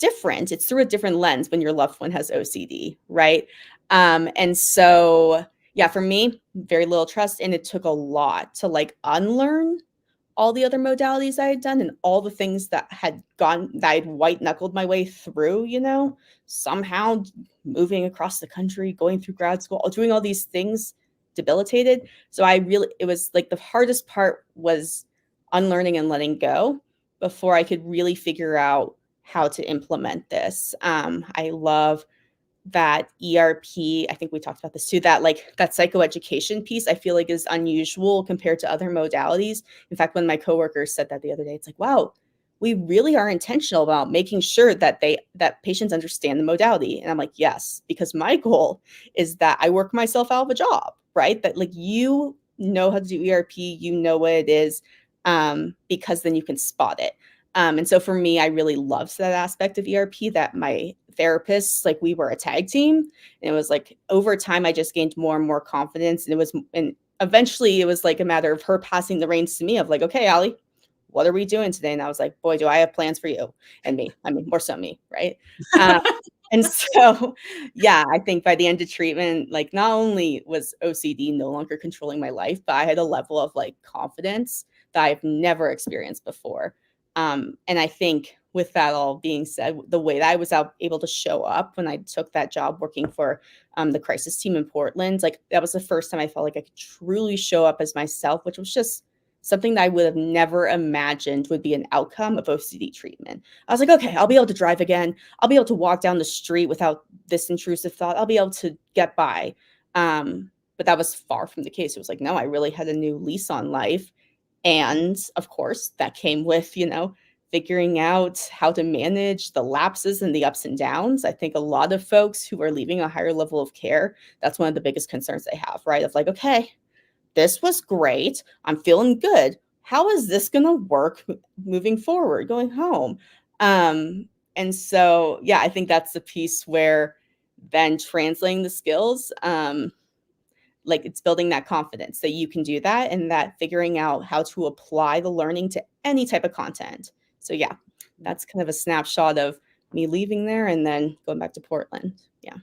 different. It's through a different lens when your loved one has OCD, right? And so, yeah, for me, very little trust. And it took a lot to like unlearn all the other modalities I had done and all the things that I'd white knuckled my way through, somehow moving across the country, going through grad school, doing all these things debilitated. So it was like the hardest part was unlearning and letting go before I could really figure out how to implement this. I love that ERP, I think we talked about this too, that psychoeducation piece, I feel like is unusual compared to other modalities. In fact, when my coworkers said that the other day, it's like, wow, we really are intentional about making sure that patients understand the modality. And I'm like, yes, because my goal is that I work myself out of a job, right? That like, how to do ERP, what it is, because then you can spot it. And so for me, I really loved that aspect of ERP, that my therapists, like we were a tag team. And it was like over time, I just gained more and more confidence. And eventually it was like a matter of her passing the reins to me of like, okay, Allie, what are we doing today? And I was like, boy, do I have plans for you and me. I mean, more so me, right? And so, yeah, I think by the end of treatment, like not only was OCD no longer controlling my life, but I had a level of like confidence that I've never experienced before. And I think with that all being said, the way that I was able to show up when I took that job working for the crisis team in Portland, like that was the first time I felt like I could truly show up as myself, which was just something that I would have never imagined would be an outcome of OCD treatment. I was like, okay, I'll be able to drive again. I'll be able to walk down the street without this intrusive thought. I'll be able to get by. But that was far from the case. It was like, no, I really had a new lease on life. And of course, that came with, figuring out how to manage the lapses and the ups and downs. I think a lot of folks who are leaving a higher level of care, that's one of the biggest concerns they have, right? Of like, okay, this was great. I'm feeling good. How is this going to work moving forward, going home? And so, yeah, I think that's the piece where then translating the skills, like it's building that confidence that you can do that and that figuring out how to apply the learning to any type of content. So yeah, that's kind of a snapshot of me leaving there and then going back to Portland. Yeah.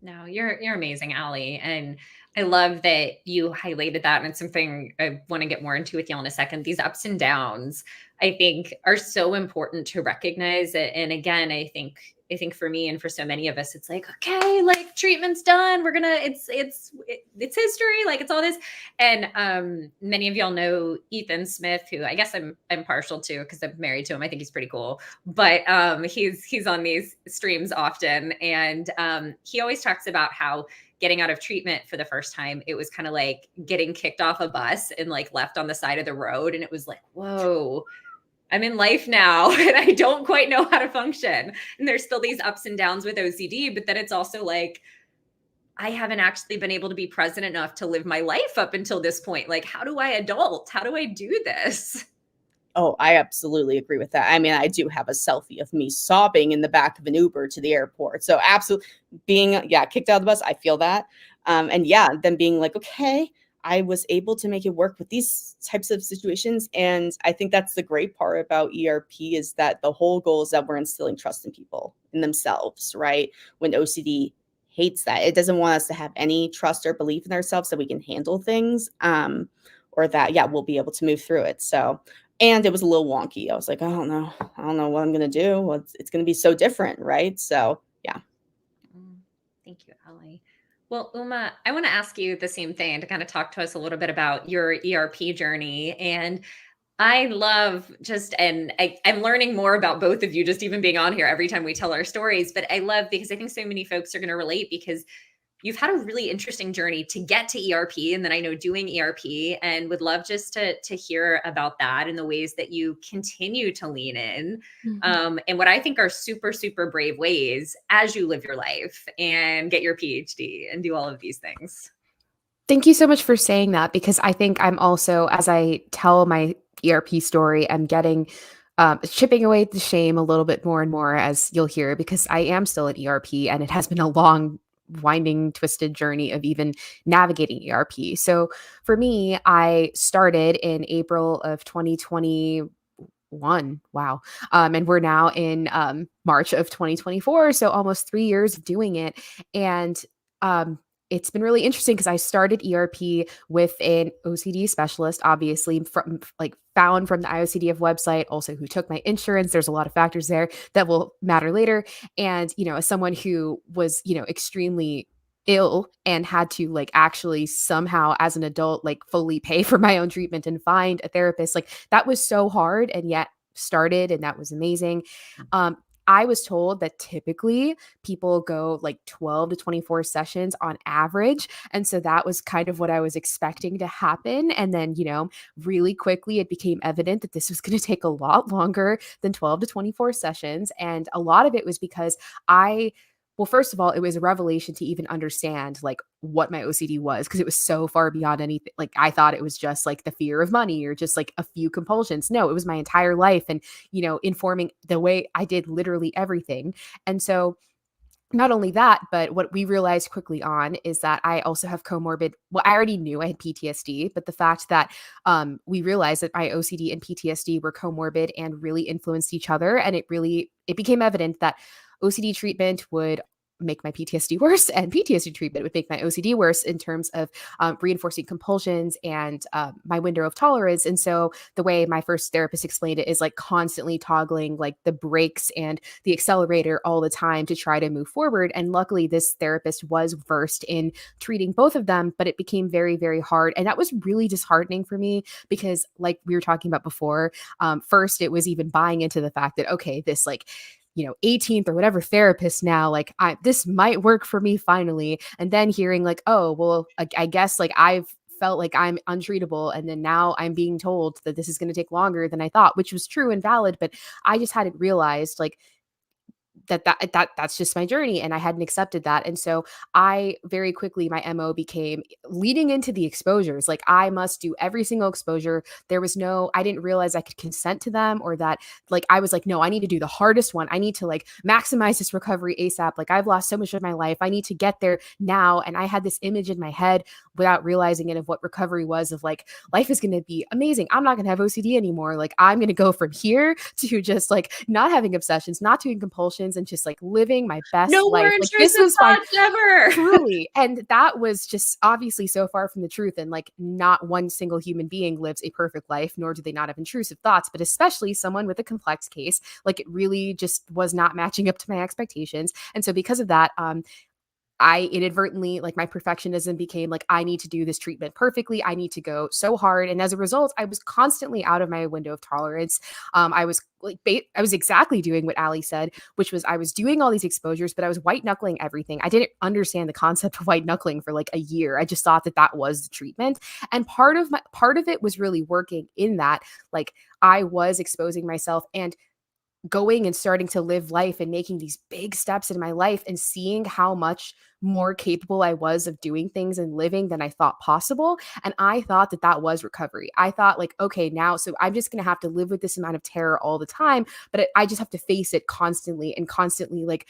No, you're amazing, Allie. And I love that you highlighted that. And it's something I want to get more into with you in a second. These ups and downs, I think, are so important to recognize. And again, I think for me and for so many of us, it's like, okay, like treatment's done. We're gonna, it's history. Like it's all this. And many of y'all know Ethan Smith, who I guess I'm partial to because I'm married to him. I think he's pretty cool. But he's on these streams often. And he always talks about how getting out of treatment for the first time, it was kind of like getting kicked off a bus and like left on the side of the road. And it was like, whoa, I'm in life now and I don't quite know how to function. And there's still these ups and downs with OCD, but then it's also like, I haven't actually been able to be present enough to live my life up until this point. Like, how do I adult? How do I do this? Oh, I absolutely agree with that. I mean, I do have a selfie of me sobbing in the back of an Uber to the airport. So absolutely being, kicked out of the bus, I feel that. And yeah, then being like, okay, I was able to make it work with these types of situations. And I think that's the great part about ERP is that the whole goal is that we're instilling trust in people, in themselves, right? When OCD hates that. It doesn't want us to have any trust or belief in ourselves that we can handle things, or that, we'll be able to move through it. So, and it was a little wonky. I was like, I don't know what I'm going to do. Well, it's going to be so different, right? So, yeah. Thank you, Allie. Well, Uma, I want to ask you the same thing to kind of talk to us a little bit about your ERP journey. And I love and I'm learning more about both of you, just even being on here every time we tell our stories. But I love because I think so many folks are going to relate because you've had a really interesting journey to get to ERP. And then I know doing ERP and would love just to hear about that and the ways that you continue to lean in. And what I think are super, super brave ways as you live your life and get your PhD and do all of these things. Thank you so much for saying that, because I think I'm also, as I tell my ERP story, I'm getting chipping away at the shame a little bit more and more, as you'll hear, because I am still at ERP and it has been a long, winding, twisted journey of even navigating ERP. So for me, I started in April of 2021. Wow. And we're now in March of 2024. So almost 3 years of doing it. And um, it's been really interesting because I started ERP with an OCD specialist, obviously from like found from the IOCDF website, also who took my insurance. There's a lot of factors there that will matter later. And, as someone who was, extremely ill and had to like actually somehow as an adult like fully pay for my own treatment and find a therapist, like that was so hard, and yet started, and that was amazing. I was told that typically people go like 12 to 24 sessions on average. And so that was kind of what I was expecting to happen. And then, really quickly it became evident that this was going to take a lot longer than 12 to 24 sessions. And a lot of it was because well, first of all, it was a revelation to even understand like what my OCD was, because it was so far beyond anything. Like I thought it was just like the fear of money or just like a few compulsions. No, it was my entire life, and informing the way I did literally everything. And so not only that, but what we realized quickly on is that I also have comorbid. Well, I already knew I had PTSD, but the fact that we realized that my OCD and PTSD were comorbid and really influenced each other, and it became evident that OCD treatment would make my PTSD worse, and PTSD treatment would make my OCD worse in terms of reinforcing compulsions and my window of tolerance. And so the way my first therapist explained it is like constantly toggling like the brakes and the accelerator all the time to try to move forward. And luckily, this therapist was versed in treating both of them, but it became very, very hard. And that was really disheartening for me because, like we were talking about before, first, it was even buying into the fact that, okay, this like 18th or whatever therapist now, like this might work for me finally. And then hearing like, oh, well, I guess like I've felt like I'm untreatable. And then now I'm being told that this is going to take longer than I thought, which was true and valid. But I just hadn't realized like that's just my journey, and I hadn't accepted that. And so I very quickly, my MO became leading into the exposures, like I must do every single exposure. I didn't realize I could consent to them, or that like I was like, no, I need to do the hardest one. I need to like maximize this recovery ASAP. Like I've lost so much of my life, I need to get there now. And I had this image in my head without realizing it of what recovery was, of like life is going to be amazing, I'm not going to have OCD anymore, like I'm going to go from here to just like not having obsessions, not doing compulsions, and just like living my best No more life. Like this intrusive was fine. thoughts ever. Truly. And that was just obviously so far from the truth. And like not one single human being lives a perfect life, nor do they not have intrusive thoughts, but especially someone with a complex case. Like it really just was not matching up to my expectations. And so because of that, I inadvertently, like my perfectionism became like, I need to do this treatment perfectly. I need to go so hard. And as a result, I was constantly out of my window of tolerance. I was like, I was exactly doing what Ali said, which was I was doing all these exposures, but I was white knuckling everything. I didn't understand the concept of white knuckling for like a year. I just thought that that was the treatment. And part of it was really working in that, like I was exposing myself and going and starting to live life and making these big steps in my life and seeing how much more capable I was of doing things and living than I thought possible. And I thought that that was recovery. I thought like, okay, now, so I'm just going to have to live with this amount of terror all the time, but I just have to face it constantly and constantly, like,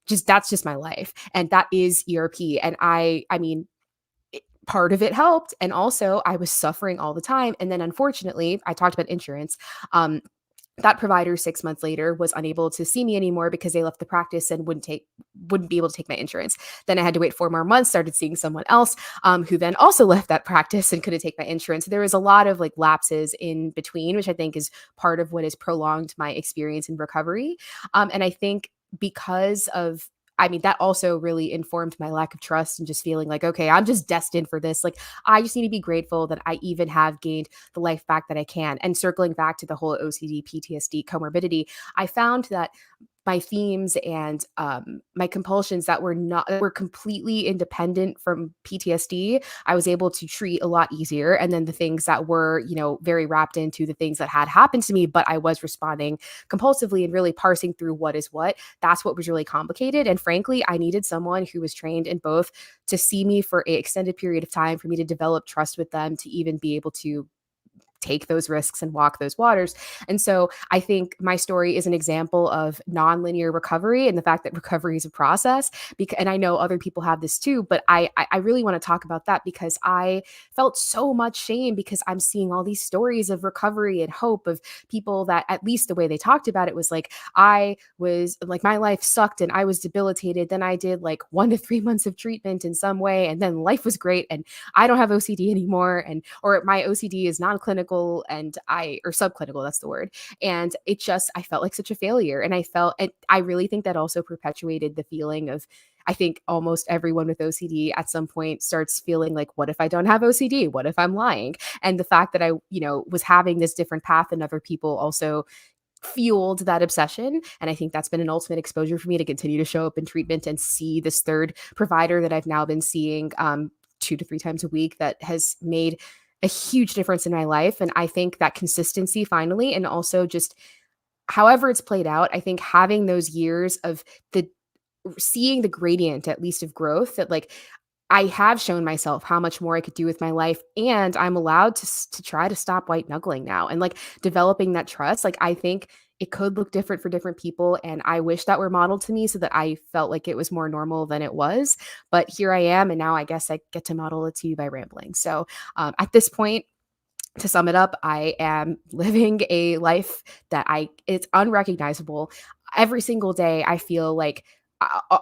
just, that's just my life. And that is ERP. And I mean, part of it helped. And also I was suffering all the time. And then unfortunately, I talked about insurance. That provider 6 months later was unable to see me anymore because they left the practice and wouldn't be able to take my insurance. Then I had to wait 4 more months, started seeing someone else who then also left that practice and couldn't take my insurance. So there was a lot of like lapses in between, which I think is part of what has prolonged my experience in recovery. And I think because of, I mean, that also really informed my lack of trust and just feeling like, okay, I'm just destined for this. Like, I just need to be grateful that I even have gained the life back that I can. And circling back to the whole OCD, PTSD comorbidity, I found that my themes and my compulsions that were completely independent from PTSD, I was able to treat a lot easier. And then the things that were, very wrapped into the things that had happened to me, but I was responding compulsively and really parsing through what is what. That's what was really complicated. And frankly, I needed someone who was trained in both to see me for an extended period of time, for me to develop trust with them, to even be able to take those risks and walk those waters. And so I think my story is an example of nonlinear recovery and the fact that recovery is a process. And I know other people have this too, but I really want to talk about that because I felt so much shame because I'm seeing all these stories of recovery and hope of people that, at least the way they talked about it, was like, I was like, my life sucked and I was debilitated. Then I did like 1 to 3 months of treatment in some way. And then life was great. And I don't have OCD anymore. Or my OCD is non-clinical and or subclinical, that's the word. And I felt like such a failure. And I really think that also perpetuated the feeling of, I think almost everyone with OCD at some point starts feeling like, what if I don't have OCD? What if I'm lying? And the fact that I, was having this different path than other people also fueled that obsession. And I think that's been an ultimate exposure for me to continue to show up in treatment and see this third provider that I've now been seeing 2 to 3 times a week that has made a huge difference in my life. And I think that consistency finally, and also just however it's played out, I think having those years of seeing the gradient, at least of growth, that like I have shown myself how much more I could do with my life, and I'm allowed to try to stop white knuckling now, and like developing that trust. Like I think it could look different for different people, and I wish that were modeled to me so that I felt like it was more normal than it was. But here I am, and now I guess I get to model it to you by rambling. So at this point, to sum it up, I am living a life that it's unrecognizable. Every single day, I feel like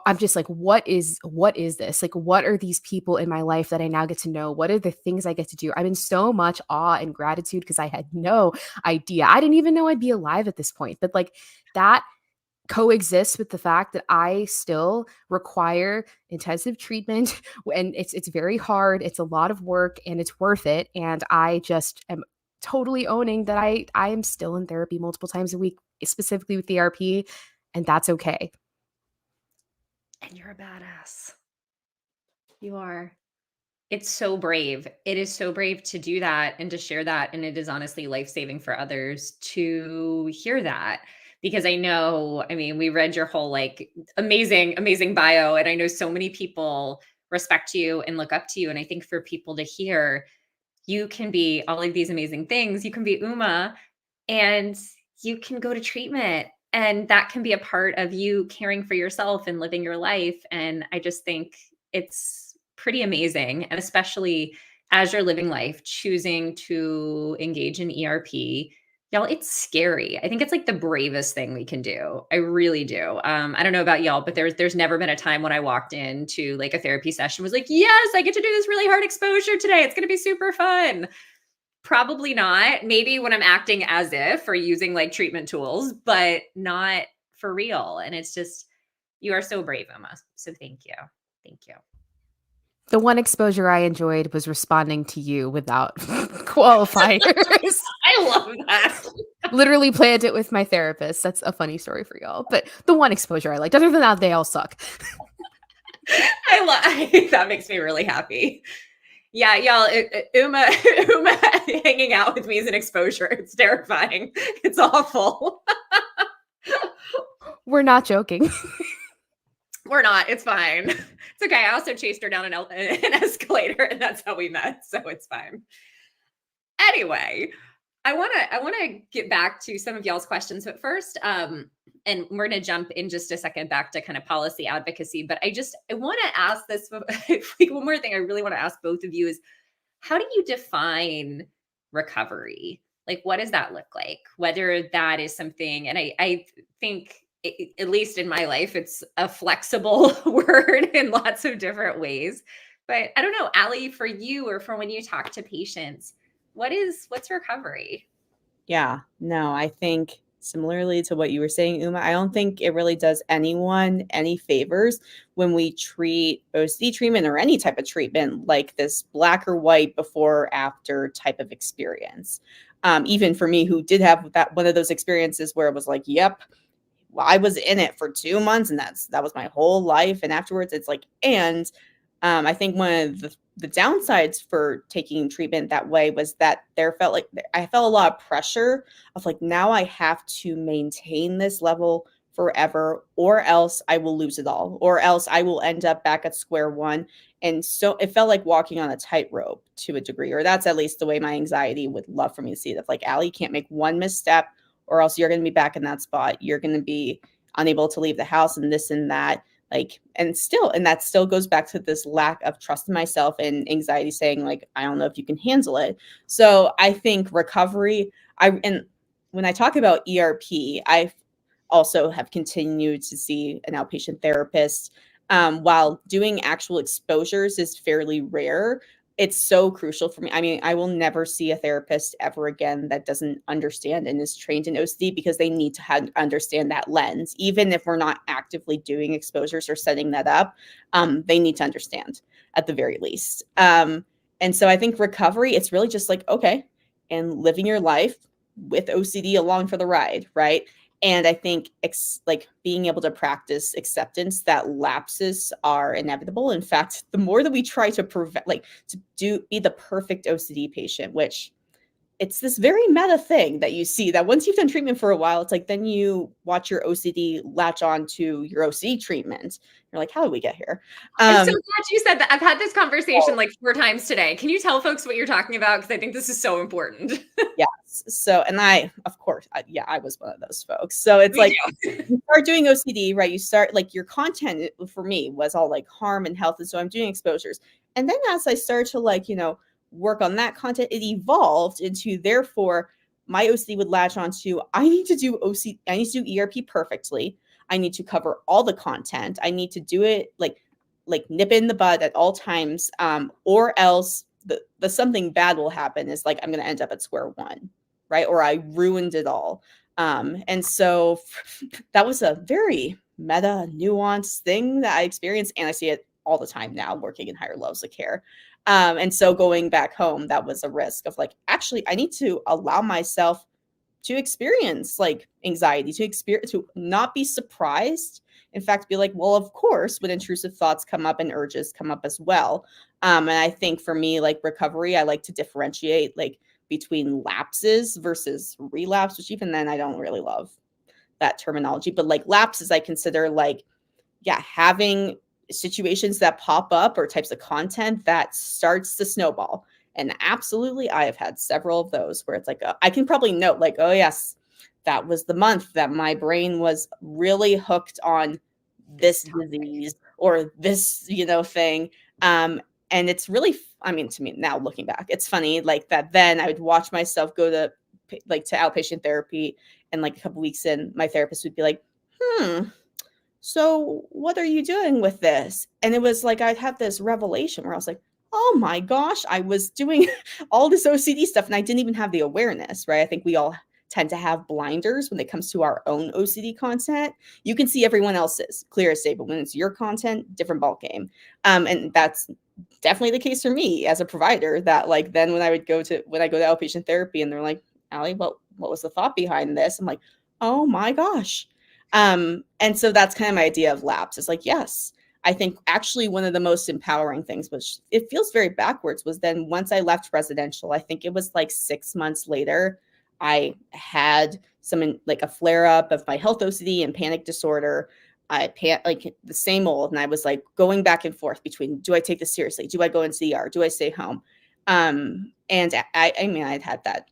I'm just like, what is this? Like, what are these people in my life that I now get to know? What are the things I get to do? I'm in so much awe and gratitude because I had no idea. I didn't even know I'd be alive at this point. But like that coexists with the fact that I still require intensive treatment and it's very hard. It's a lot of work and it's worth it. And I just am totally owning that I am still in therapy multiple times a week, specifically with the ERP, and that's okay. And you're a badass. You are. It's so brave. It is so brave to do that and to share that. And it is honestly life-saving for others to hear that. Because I know, I mean, we read your whole like amazing, amazing bio. And I know so many people respect you and look up to you. And I think for people to hear, you can be all of these amazing things. You can be Uma and you can go to treatment. And that can be a part of you caring for yourself and living your life. And I just think it's pretty amazing. And especially as you're living life, choosing to engage in ERP, y'all, it's scary. I think it's like the bravest thing we can do. I really do. I don't know about y'all, but there's never been a time when I walked into like a therapy session was like, yes, I get to do this really hard exposure today. It's going to be super fun. Probably not. Maybe when I'm acting as if or using like treatment tools, but not for real. And it's just, you are so brave, Emma. So thank you. Thank you. The one exposure I enjoyed was responding to you without qualifiers. I love that. Literally planned it with my therapist. That's a funny story for y'all. But the one exposure I liked. Other than that, they all suck. That makes me really happy. Yeah, y'all, Uma hanging out with me is an exposure. It's terrifying. It's awful. We're not joking. We're not. It's fine. It's okay. I also chased her down an escalator, and that's how we met. So it's fine. Anyway, I want to get back to some of y'all's questions, but first, and we're going to jump in just a second back to kind of policy advocacy. But I want to ask this. Like one more thing I really want to ask both of you is, how do you define recovery? Like, what does that look like? Whether that is something, and I think, at least in my life, it's a flexible word in lots of different ways. But I don't know, Allie, for you or for when you talk to patients, what's recovery? Yeah, no, I think similarly to what you were saying, Uma, I don't think it really does anyone any favors when we treat OCD treatment or any type of treatment like this black or white before or after type of experience. Even for me, who did have that one of those experiences where it was like, yep, well, I was in it for 2 months and that was my whole life. And afterwards it's like, and I think one of the downsides for taking treatment that way was that I felt a lot of pressure of like, now I have to maintain this level forever, or else I will lose it all, or else I will end up back at square one. And so it felt like walking on a tightrope to a degree, or that's at least the way my anxiety would love for me to see it. Of like, Allie, you can't make one misstep, or else you're going to be back in that spot. You're going to be unable to leave the house and this and that. Like, and that still goes back to this lack of trust in myself and anxiety saying like, I don't know if you can handle it. So I think recovery, and when I talk about ERP, I also have continued to see an outpatient therapist. While doing actual exposures is fairly rare, it's so crucial for me. I mean, I will never see a therapist ever again that doesn't understand and is trained in OCD, because they need to understand that lens. Even if we're not actively doing exposures or setting that up, they need to understand at the very least. And so I think recovery, it's really just like, okay, and living your life with OCD along for the ride, right? And I think like being able to practice acceptance that lapses are inevitable. In fact, the more that we try to prevent, like to be the perfect OCD patient, which it's this very meta thing that you see that once you've done treatment for a while, it's like, then you watch your OCD latch on to your OCD treatment. You're like, how did we get here? I'm so glad you said that. I've had this conversation like 4 times today. Can you tell folks what you're talking about? Because I think this is so important. Yes. So, and I, of course, I was one of those folks. So it's like, you start doing OCD, right? You start like your content for me was all like harm and health. And so I'm doing exposures. And then as I started to like, work on that content, it evolved into, therefore, my OCD would latch onto, I need to do ERP perfectly. I need to cover all the content. I need to do it like nip in the bud at all times, or else the something bad will happen. Is like, I'm going to end up at square one, right? Or I ruined it all. And so that was a very meta nuanced thing that I experienced. And I see it all the time now working in higher levels of care. And so going back home, that was a risk of like, actually, I need to allow myself to experience like anxiety, to not be surprised. In fact, be like, well, of course, when intrusive thoughts come up and urges come up as well. And I think for me, like recovery, I like to differentiate like between lapses versus relapse, which even then I don't really love that terminology. But like lapses, I consider like, having situations that pop up or types of content that starts to snowball. And absolutely, I have had several of those where it's like, I can probably note like, oh yes, that was the month that my brain was really hooked on this disease or this, thing. And it's really, to me now looking back, it's funny like that. Then I would watch myself go to outpatient therapy, and like a couple weeks in, my therapist would be like, so what are you doing with this? And it was like, I'd have this revelation where I was like, oh my gosh, I was doing all this OCD stuff and I didn't even have the awareness, right? I think we all tend to have blinders when it comes to our own OCD content. You can see everyone else's clear as day, but when it's your content, different ballgame. And that's definitely the case for me as a provider, that like, then when I go to outpatient therapy and they're like, Allie, what was the thought behind this? I'm like, oh my gosh. And so that's kind of my idea of lapse. It's like, yes, I think actually one of the most empowering things, which it feels very backwards, was then once I left residential, I think it was like 6 months later, I had like a flare up of my health OCD and panic disorder. Like the same old. And I was like going back and forth between, do I take this seriously? Do I go into the ER? Do I stay home? And I'd had that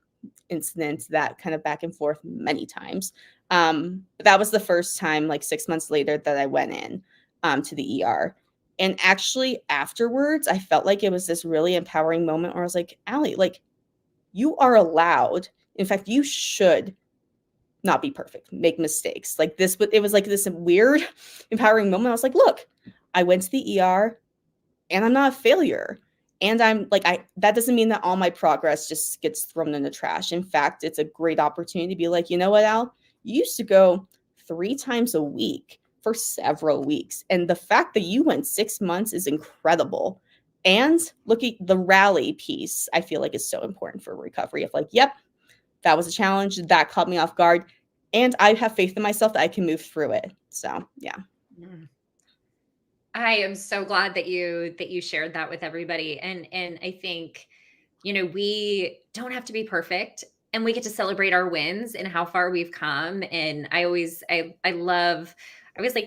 incident, that kind of back and forth many times. But that was the first time, like 6 months later, that I went in to the ER. And actually afterwards, I felt like it was this really empowering moment where I was like, Allie, like you are allowed. In fact, you should not be perfect, make mistakes. Like this, but it was like this weird empowering moment. I was like, look, I went to the ER and I'm not a failure. And I'm like, that doesn't mean that all my progress just gets thrown in the trash. In fact, it's a great opportunity to be like, you know what, Al, you used to go 3 times a week for several weeks. And the fact that you went 6 months is incredible. And look at the rally piece, I feel like is so important for recovery of like, yep, that was a challenge that caught me off guard. and I have faith in myself that I can move through it. So yeah. Mm. I am so glad that you shared that with everybody. And I think, we don't have to be perfect, and we get to celebrate our wins and how far we've come. And I always like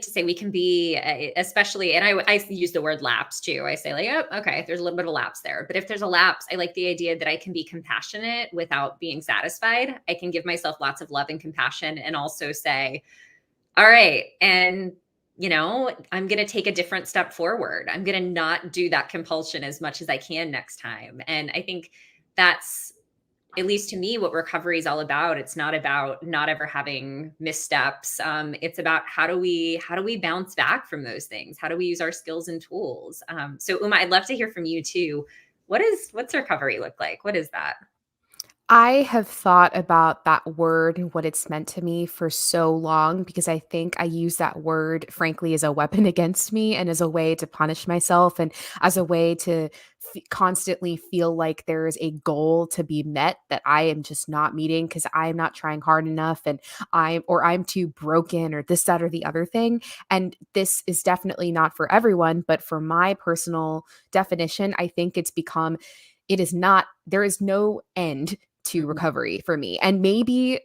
to say we can be, especially, and I use the word lapse too. I say like, oh, okay, there's a little bit of lapse there. But if there's a lapse, I like the idea that I can be compassionate without being satisfied. I can give myself lots of love and compassion and also say, all right, and I'm going to take a different step forward. I'm going to not do that compulsion as much as I can next time. And I think that's, at least to me, what recovery is all about. It's not about not ever having missteps. It's about how do we bounce back from those things? How do we use our skills and tools? So Uma, I'd love to hear from you too. What's recovery look like? What is that? I have thought about that word and what it's meant to me for so long because I think I use that word, frankly, as a weapon against me and as a way to punish myself and as a way to constantly feel like there is a goal to be met that I am just not meeting because I'm not trying hard enough and I'm too broken or this, that, or the other thing. And this is definitely not for everyone, but for my personal definition, I think it is not, there is no end to Mhm. recovery for me. And maybe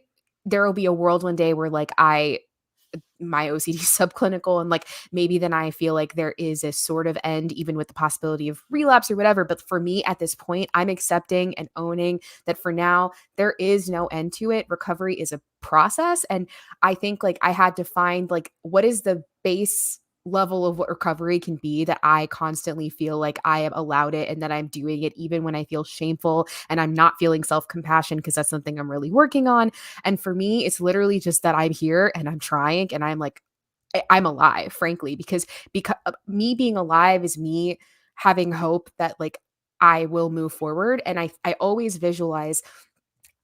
there will be a world one day where like my OCD subclinical and like maybe then I feel like there is a sort of end even with the possibility of relapse or whatever. But for me at this point, I'm accepting and owning that for now there is no end to it. Recovery is a process. And I think like I had to find like what is the base level of what recovery can be that I constantly feel like I have allowed it and that I'm doing it even when I feel shameful and I'm not feeling self-compassion because that's something I'm really working on. And for me, it's literally just that I'm here and I'm trying and I'm like, I'm alive, frankly, because me being alive is me having hope that like I will move forward. And I always visualize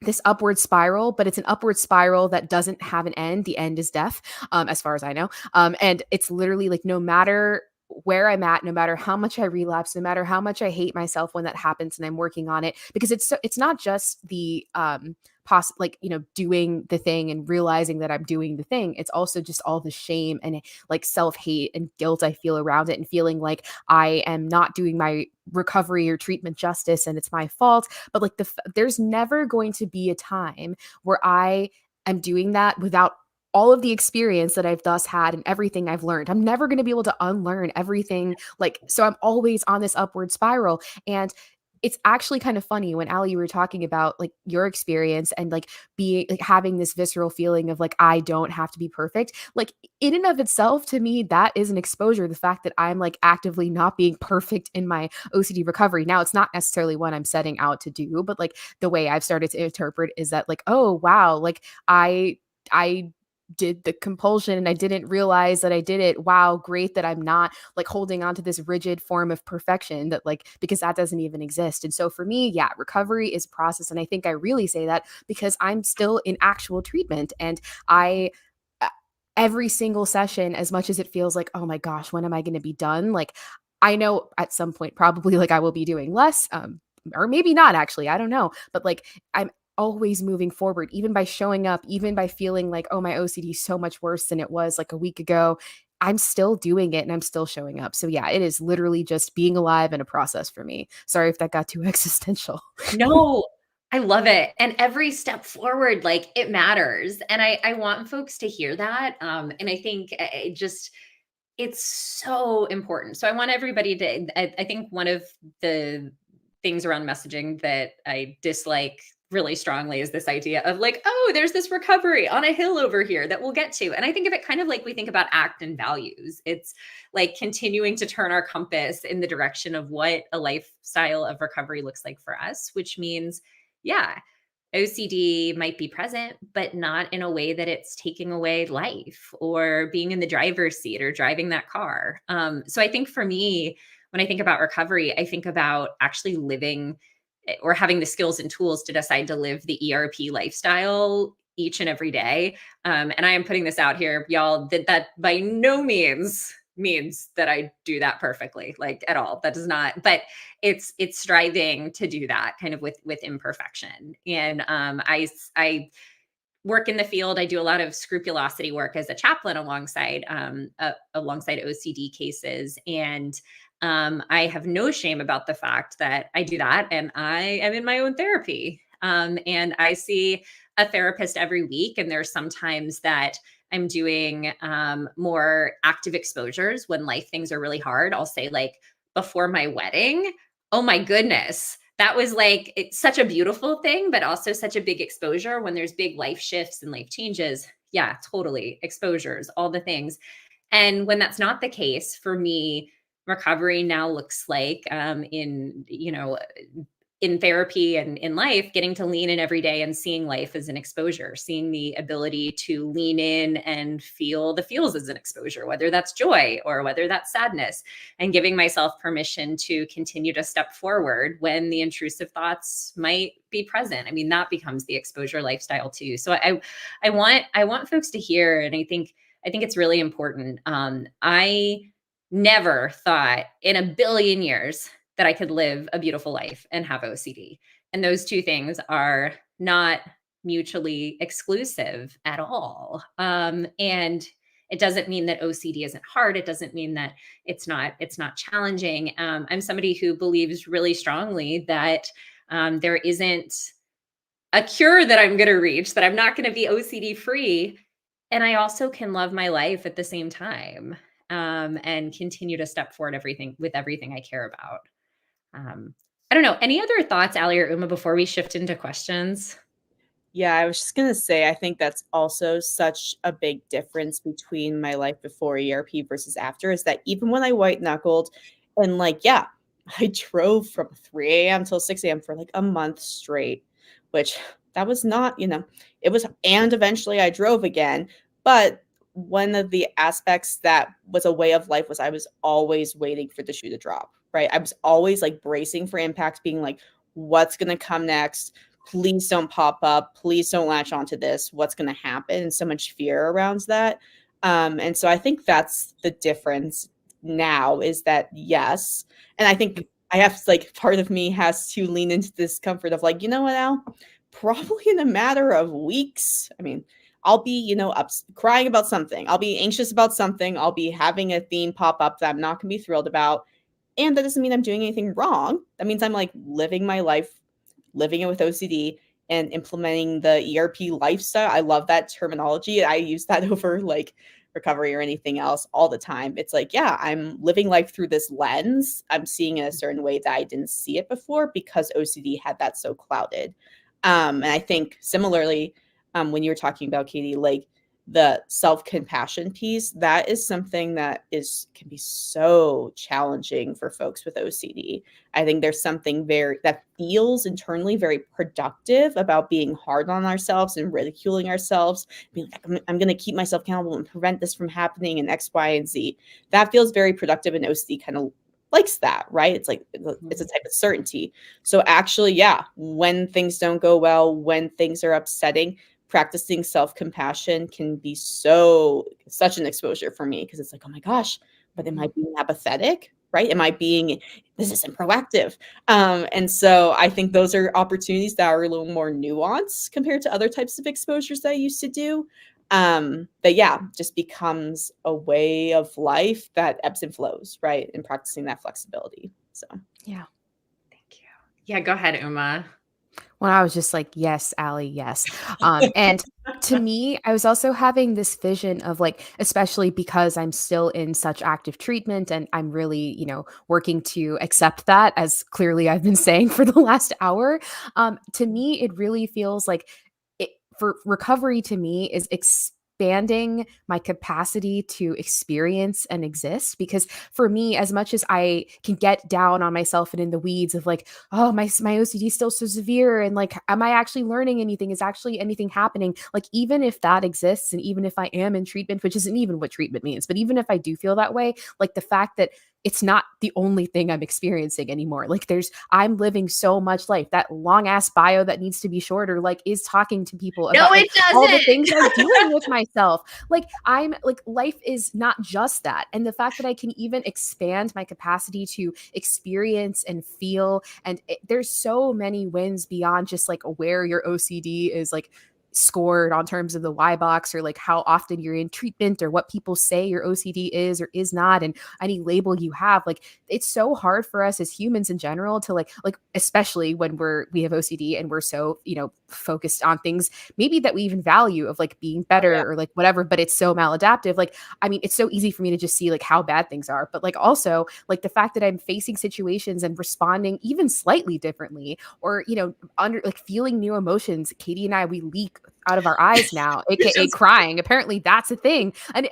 this upward spiral, but it's an upward spiral that doesn't have an end. The end is death, as far as I know. And it's literally like no matter where I'm at, no matter how much I relapse, no matter how much I hate myself when that happens, and I'm working on it because it's not just the like doing the thing and realizing that I'm doing the thing. It's also just all the shame and like self-hate and guilt I feel around it and feeling like I am not doing my recovery or treatment justice and it's my fault. But like there's never going to be a time where I am doing that without all of the experience that I've thus had and everything I've learned. I'm never going to be able to unlearn everything. Like, so I'm always on this upward spiral. And it's actually kind of funny when Allie, you were talking about like your experience and like being like having this visceral feeling of like, I don't have to be perfect. Like in and of itself, to me, that is an exposure. The fact that I'm like actively not being perfect in my OCD recovery. Now, it's not necessarily what I'm setting out to do, but like the way I've started to interpret is that like, oh, wow, like I did the compulsion and I didn't realize that I did it. Wow, great that I'm not like holding on to this rigid form of perfection that like because that doesn't even exist. And so for me, yeah, recovery is a process and I think I really say that because I'm still in actual treatment and I uh, every single session as much as it feels like oh my gosh, when am I going to be done? Like I know at some point probably like I will be doing less or maybe not actually, I don't know, but like I'm always moving forward, even by showing up, even by feeling like, oh, my OCD is so much worse than it was like a week ago. I'm still doing it and I'm still showing up. So yeah, it is literally just being alive and a process for me. Sorry if that got too existential. No, I love it. And every step forward, like it matters. And I want folks to hear that. And I think it's so important. So I want everybody to, I think one of the things around messaging that I dislike really strongly is this idea of like, oh, there's this recovery on a hill over here that we'll get to. And I think of it kind of like we think about ACT and values. It's like continuing to turn our compass in the direction of what a lifestyle of recovery looks like for us, which means, yeah, OCD might be present, but not in a way that it's taking away life or being in the driver's seat or driving that car. So I think for me, when I think about recovery, I think about actually living or having the skills and tools to decide to live the ERP lifestyle each and every day. And I am putting this out here, y'all, that by no means that I do that perfectly, like at all. That does not, but it's striving to do that kind of with imperfection. And I work in the field. I do a lot of scrupulosity work as a chaplain alongside OCD cases. And I have no shame about the fact that I do that. And I am in my own therapy. And I see a therapist every week. And there's sometimes that I'm doing more active exposures when life things are really hard. I'll say, like, before my wedding, oh my goodness, that was like, it's such a beautiful thing, but also such a big exposure when there's big life shifts and life changes. Yeah, totally. Exposures, all the things. And when that's not the case for me, recovery now looks like in therapy and in life, getting to lean in every day and seeing life as an exposure, seeing the ability to lean in and feel the feels as an exposure, whether that's joy or whether that's sadness, and giving myself permission to continue to step forward when the intrusive thoughts might be present. I mean, that becomes the exposure lifestyle too. So I want folks to hear, and I think it's really important. I never thought in a billion years that I could live a beautiful life and have OCD. And those two things are not mutually exclusive at all. And it doesn't mean that OCD isn't hard. It doesn't mean that it's not challenging. I'm somebody who believes really strongly that there isn't a cure that I'm going to reach, that I'm not going to be OCD free. And I also can love my life at the same time, and continue to step forward with everything I care about. I don't know. Any other thoughts, Ali or Uma, before we shift into questions? Yeah, I was just going to say, I think that's also such a big difference between my life before ERP versus after, is that even when I white knuckled and like, yeah, I drove from 3 a.m. till 6 a.m. for like a month straight, which that was not, it was, and eventually I drove again. But one of the aspects that was a way of life was I was always waiting for the shoe to drop, right? I was always like bracing for impact, being like, what's going to come next? Please don't pop up. Please don't latch onto this. What's going to happen? And so much fear around that. And so I think that's the difference now, is that, yes. And I think I have, like, part of me has to lean into this comfort of like, you know what, Al? Probably in a matter of weeks. I mean, I'll be, crying about something. I'll be anxious about something. I'll be having a theme pop up that I'm not going to be thrilled about. And that doesn't mean I'm doing anything wrong. That means I'm like living my life, living it with OCD and implementing the ERP lifestyle. I love that terminology. I use that over like recovery or anything else all the time. It's like, yeah, I'm living life through this lens. I'm seeing it a certain way that I didn't see it before because OCD had that so clouded. And I think similarly, when you were talking about, Katie, like the self-compassion piece, that is something that can be so challenging for folks with OCD. I think there's something that feels internally very productive about being hard on ourselves and ridiculing ourselves, being like, I'm going to keep myself accountable and prevent this from happening in X, Y, and Z. That feels very productive, and OCD kind of likes that, right? It's like, it's a type of certainty. So actually, yeah, when things don't go well, when things are upsetting, practicing self-compassion can be such an exposure for me, because it's like, oh my gosh, but am I being apathetic, right? This isn't proactive. And so I think those are opportunities that are a little more nuanced compared to other types of exposures that I used to do. But yeah, just becomes a way of life that ebbs and flows, right? And practicing that flexibility. So Yeah. Thank you. Yeah, go ahead, Uma. Well, I was just like, yes, Ali, yes. And to me, I was also having this vision of like, especially because I'm still in such active treatment and I'm really, working to accept that, as clearly I've been saying for the last hour. To me, it really feels like for recovery to me is expanding my capacity to experience and exist. Because for me, as much as I can get down on myself and in the weeds of like, oh, my OCD is still so severe, and like, am I actually learning anything? Is actually anything happening? Like, even if that exists, and even if I am in treatment, which isn't even what treatment means, but even if I do feel that way, like the fact that it's not the only thing I'm experiencing anymore. Like I'm living so much life. That long ass bio that needs to be shorter, like, is talking to people about No, it doesn't. all the things I'm doing with myself. Like, I'm like, life is not just that. And the fact that I can even expand my capacity to experience and feel, and there's so many wins beyond just like where your OCD is like scored on terms of the Y box, or like how often you're in treatment, or what people say your OCD is or is not, and any label you have. Like, it's so hard for us as humans in general to like especially when we have OCD and we're so, focused on things maybe that we even value, of like being Oh, yeah. better or like whatever, but it's so maladaptive. Like, I mean, it's so easy for me to just see like how bad things are, but like also like the fact that I'm facing situations and responding even slightly differently, or under like feeling new emotions. Katie and I, we leak out of our eyes now, It's aka just crying. Apparently that's a thing. And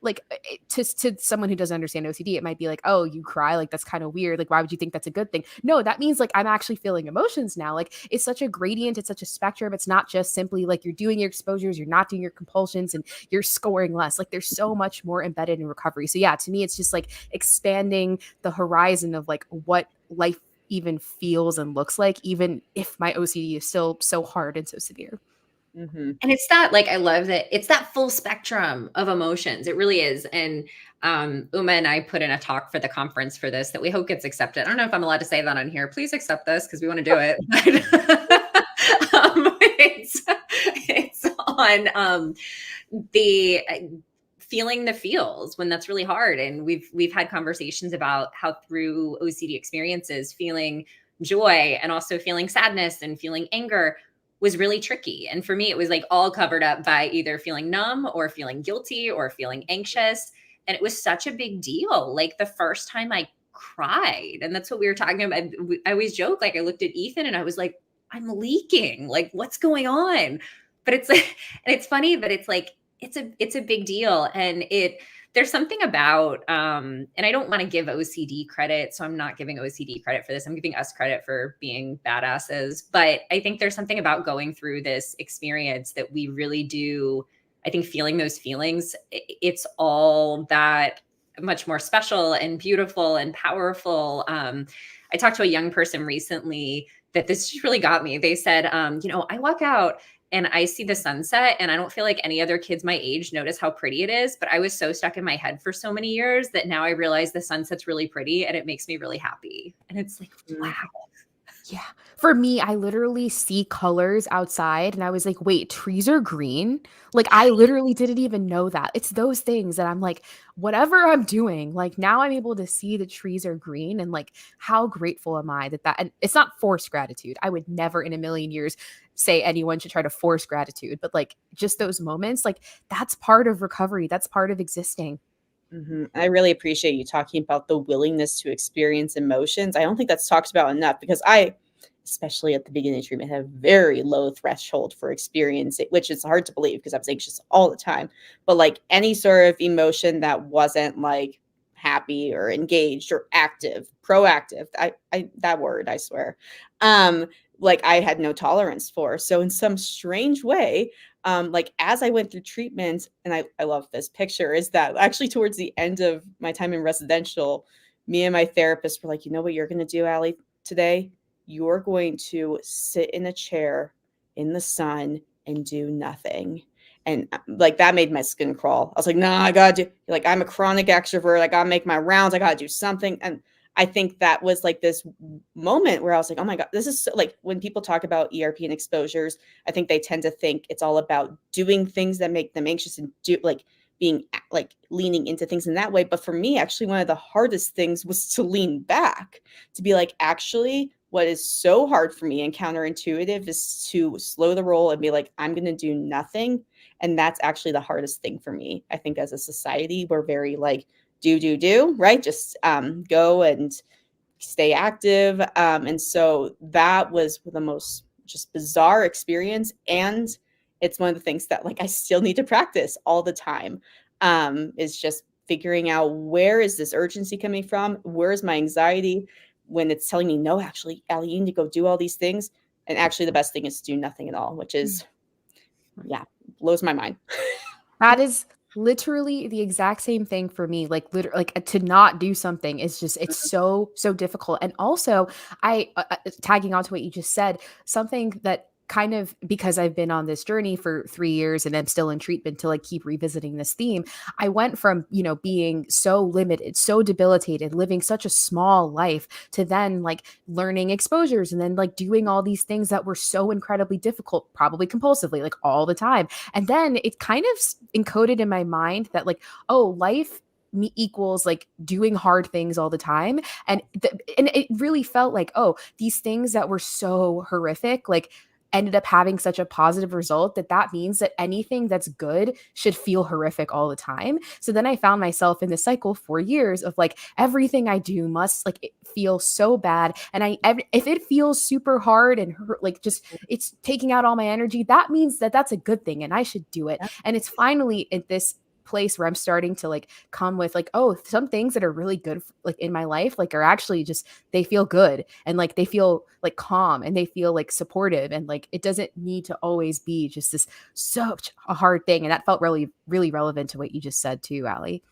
like, to someone who doesn't understand OCD, it might be like, oh, you cry, like that's kind of weird, like why would you think that's a good thing? No, that means like I'm actually feeling emotions now. Like, it's such a gradient, it's such a spectrum. It's not just simply like you're doing your exposures, you're not doing your compulsions, and you're scoring less. Like, there's so much more embedded in recovery. So yeah, to me it's just like expanding the horizon of like what life even feels and looks like, even if my OCD is still so hard and so severe. Mm-hmm. And it's that, like, I love that it's that full spectrum of emotions. It really is. And Uma and I put in a talk for the conference for this that we hope gets accepted. I don't know if I'm allowed to say that on here. Please accept this because we want to do it. It's on the feeling the feels when that's really hard. And we've had conversations about how through OCD experiences, feeling joy and also feeling sadness and feeling anger was really tricky. And for me, it was like all covered up by either feeling numb or feeling guilty or feeling anxious. And it was such a big deal. Like the first time I cried, and that's what we were talking about. I always joke, like I looked at Ethan and I was like, I'm leaking. Like, what's going on? But it's like, and it's funny, but it's like, it's a big deal. And there's something about, and I don't want to give OCD credit, so I'm not giving OCD credit for this. I'm giving us credit for being badasses. But I think there's something about going through this experience that we really do. I think feeling those feelings, it's all that much more special and beautiful and powerful. I talked to a young person recently that this just really got me. They said, I walk out and I see the sunset and I don't feel like any other kids my age notice how pretty it is, but I was so stuck in my head for so many years that now I realize the sunset's really pretty and it makes me really happy. And it's like, wow. Yeah. For me, I literally see colors outside and I was like, wait, trees are green? Like, I literally didn't even know that. It's those things that I'm like, whatever I'm doing, like now I'm able to see the trees are green, and like how grateful am I that and it's not forced gratitude. I would never in a million years say anyone should try to force gratitude, but like just those moments, like that's part of recovery. That's part of existing. Mm-hmm. I really appreciate you talking about the willingness to experience emotions. I don't think that's talked about enough because especially at the beginning of treatment, had a very low threshold for experiencing, which is hard to believe because I was anxious all the time. But like any sort of emotion that wasn't like happy or engaged or active, proactive, I that word, I swear, like I had no tolerance for. So in some strange way, like as I went through treatment, and I love this picture, is that actually towards the end of my time in residential, me and my therapist were like, you know what you're going to do, Allie, today? You're going to sit in a chair in the sun and do nothing. And like that made my skin crawl. I was like, nah, I gotta do, like, I'm a chronic extrovert. I gotta make my rounds. I gotta do something. And I think that was like this moment where I was like, oh my God, this is so, like when people talk about ERP and exposures, I think they tend to think it's all about doing things that make them anxious and do like being like leaning into things in that way. But for me, actually, one of the hardest things was to lean back, to be like, actually, what is so hard for me and counterintuitive is to slow the roll and be like, I'm going to do nothing. And that's actually the hardest thing for me. I think as a society, we're very like, do, right? Just go and stay active. And so that was the most just bizarre experience. And it's one of the things that like I still need to practice all the time, is just figuring out where is this urgency coming from? Where's my anxiety when it's telling me, no, actually, Allie, you need to go do all these things. And actually the best thing is to do nothing at all, which is, yeah, blows my mind. That is literally the exact same thing for me. Like literally, like to not do something is just it's so difficult. And also, I tagging on to what you just said, something that kind of because I've been on this journey for 3 years and I'm still in treatment to like keep revisiting this theme, I went from, being so limited, so debilitated, living such a small life to then like learning exposures and then like doing all these things that were so incredibly difficult, probably compulsively, like all the time. And then it kind of encoded in my mind that like, oh, life equals like doing hard things all the time. And it really felt like, oh, these things that were so horrific, like ended up having such a positive result that means that anything that's good should feel horrific all the time. So then I found myself in this cycle for years of like everything I do must like feel so bad, and if it feels super hard and hurt, like just it's taking out all my energy, that means that that's a good thing and I should do it. And it's finally at this place where I'm starting to like come with like, oh, some things that are really good like in my life like are actually just, they feel good and like they feel like calm and they feel like supportive, and like it doesn't need to always be just this such a hard thing. And that felt really really relevant to what you just said too, Allie.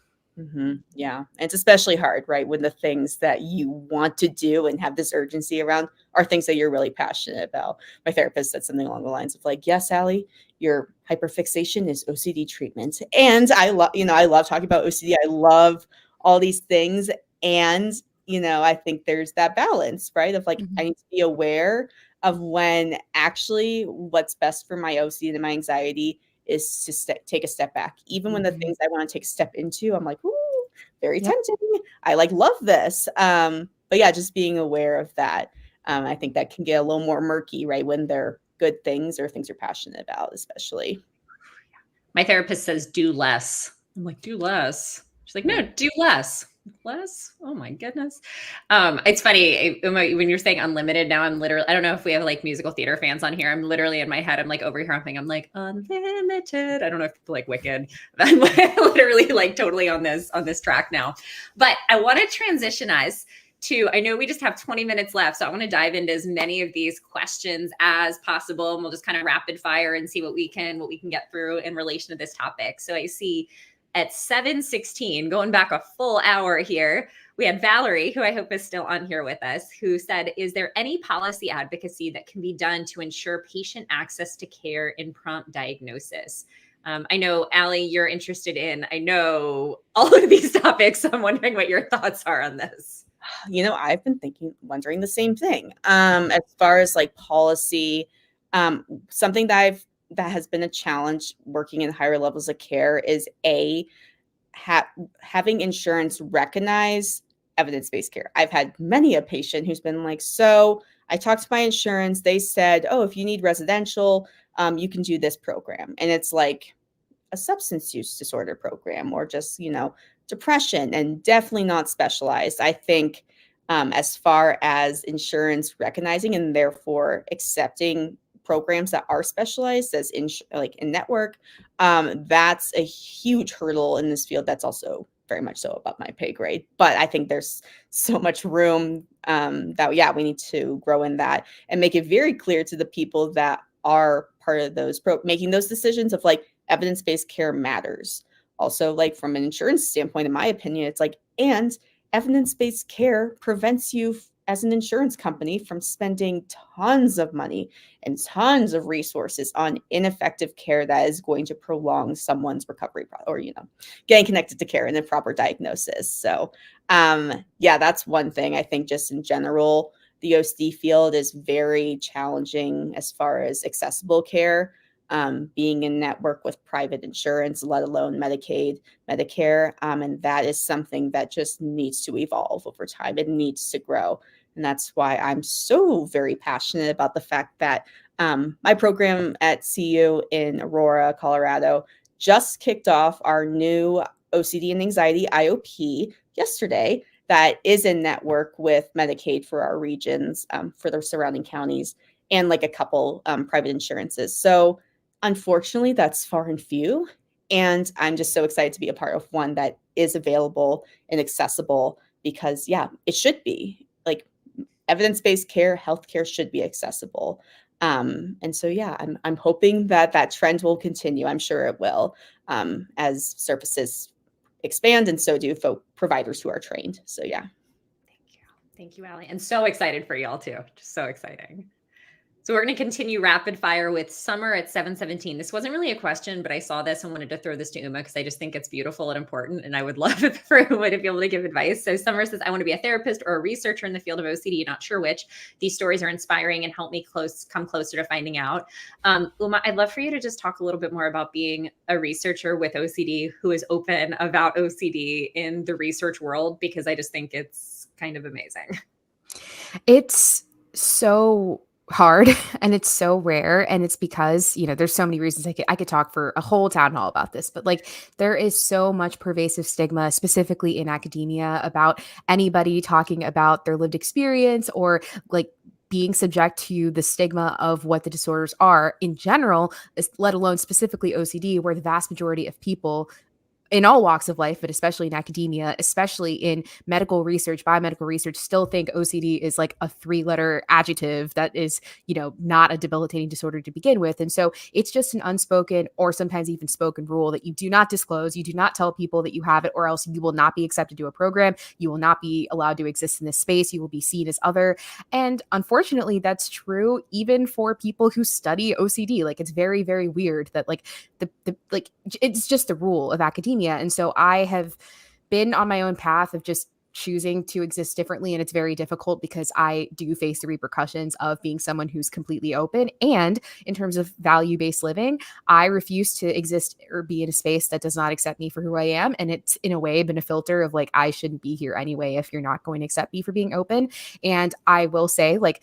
Yeah. And it's especially hard, right? When the things that you want to do and have this urgency around are things that you're really passionate about. My therapist said something along the lines of like, yes, Allie, your hyperfixation is OCD treatment. And I love talking about OCD. I love all these things. And, I think there's that balance, right? Of like, I need to be aware of when actually what's best for my OCD and my anxiety is to take a step back. Even when the things I want to take a step into, I'm like, ooh, very tempting. I like love this. But yeah, just being aware of that. I think that can get a little more murky, right? When they're good things or things you're passionate about, especially. My therapist says, do less. I'm like, do less. She's like, no, do less. Less? Oh my goodness. It's funny when you're saying unlimited. Now I'm literally, I don't know if we have like musical theater fans on here. I'm literally in my head, I'm like over here humping. I'm like, unlimited. I don't know if people like Wicked. I'm literally like totally on this track now. But I want to transition us to, I know we just have 20 minutes left, so I want to dive into as many of these questions as possible, and we'll just kind of rapid fire and see what we can get through in relation to this topic. So I see at 7:16, going back a full hour here, we had Valerie, who I hope is still on here with us, who said, is there any policy advocacy that can be done to ensure patient access to care in prompt diagnosis? I know, Allie, you're interested in, I know, all of these topics. So I'm wondering what your thoughts are on this. I've been wondering the same thing. As far as like policy, something that has been a challenge working in higher levels of care is having insurance recognize evidence-based care. I've had many a patient who's been like, so I talked to my insurance. They said, oh, if you need residential, you can do this program. And it's like a substance use disorder program or just, depression, and definitely not specialized. I think as far as insurance recognizing and therefore accepting programs that are specialized as in network, that's a huge hurdle in this field. That's also very much so above my pay grade. But I think there's so much room that we need to grow in that and make it very clear to the people that are part of those making those decisions of like evidence-based care matters. Also, like from an insurance standpoint, in my opinion, it's like, and evidence-based care prevents you as an insurance company from spending tons of money and tons of resources on ineffective care that is going to prolong someone's recovery or, getting connected to care and the proper diagnosis. So, that's one thing. I think just in general, the OCD field is very challenging as far as accessible care. Being in network with private insurance, let alone Medicaid, Medicare. And that is something that just needs to evolve over time. It needs to grow. And that's why I'm so very passionate about the fact that my program at CU in Aurora, Colorado, just kicked off our new OCD and anxiety IOP yesterday that is in network with Medicaid for our regions, for the surrounding counties, and like a couple private insurances. So unfortunately, that's far and few. And I'm just so excited to be a part of one that is available and accessible because, it should be. Like evidence-based care, healthcare should be accessible. And so, I'm hoping that trend will continue. I'm sure it will as services expand, and so do providers who are trained. So, Thank you, Allie. And so excited for y'all too. Just so exciting. So we're going to continue rapid fire with Summer at 717. This wasn't really a question, but I saw this and wanted to throw this to Uma because I just think it's beautiful and important. And I would love for Uma to be able to give advice. So Summer says, I want to be a therapist or a researcher in the field of OCD, not sure which. These stories are inspiring and help me come closer to finding out. Uma, I'd love for you to just talk a little bit more about being a researcher with OCD who is open about OCD in the research world, because I just think it's kind of amazing. It's so hard and it's so rare, and it's because, you know, there's so many reasons. I could talk for a whole town hall about this, but like there is so much pervasive stigma, specifically in academia, about anybody talking about their lived experience or like being subject to the stigma of what the disorders are in general, let alone specifically OCD, where the vast majority of people in all walks of life, but especially in academia, especially in medical research, biomedical research, still think OCD is like a 3-letter adjective that is, you know, not a debilitating disorder to begin with. And so it's just an unspoken or sometimes even spoken rule that you do not disclose. You do not tell people that you have it, or else you will not be accepted to a program. You will not be allowed to exist in this space. You will be seen as other. And unfortunately, that's true even for people who study OCD. Like, it's very, very weird that like like it's just the rule of academia. And so I have been on my own path of just choosing to exist differently. And it's very difficult because I do face the repercussions of being someone who's completely open. And in terms of value-based living, I refuse to exist or be in a space that does not accept me for who I am. And it's in a way been a filter of like, I shouldn't be here anyway if you're not going to accept me for being open. And I will say, like,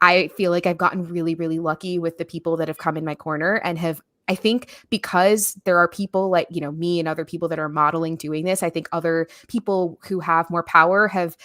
I feel like I've gotten really, really lucky with the people that have come in my corner and have, I think, because there are people like, you know, me and other people that are modeling doing this, I think other people who have more power have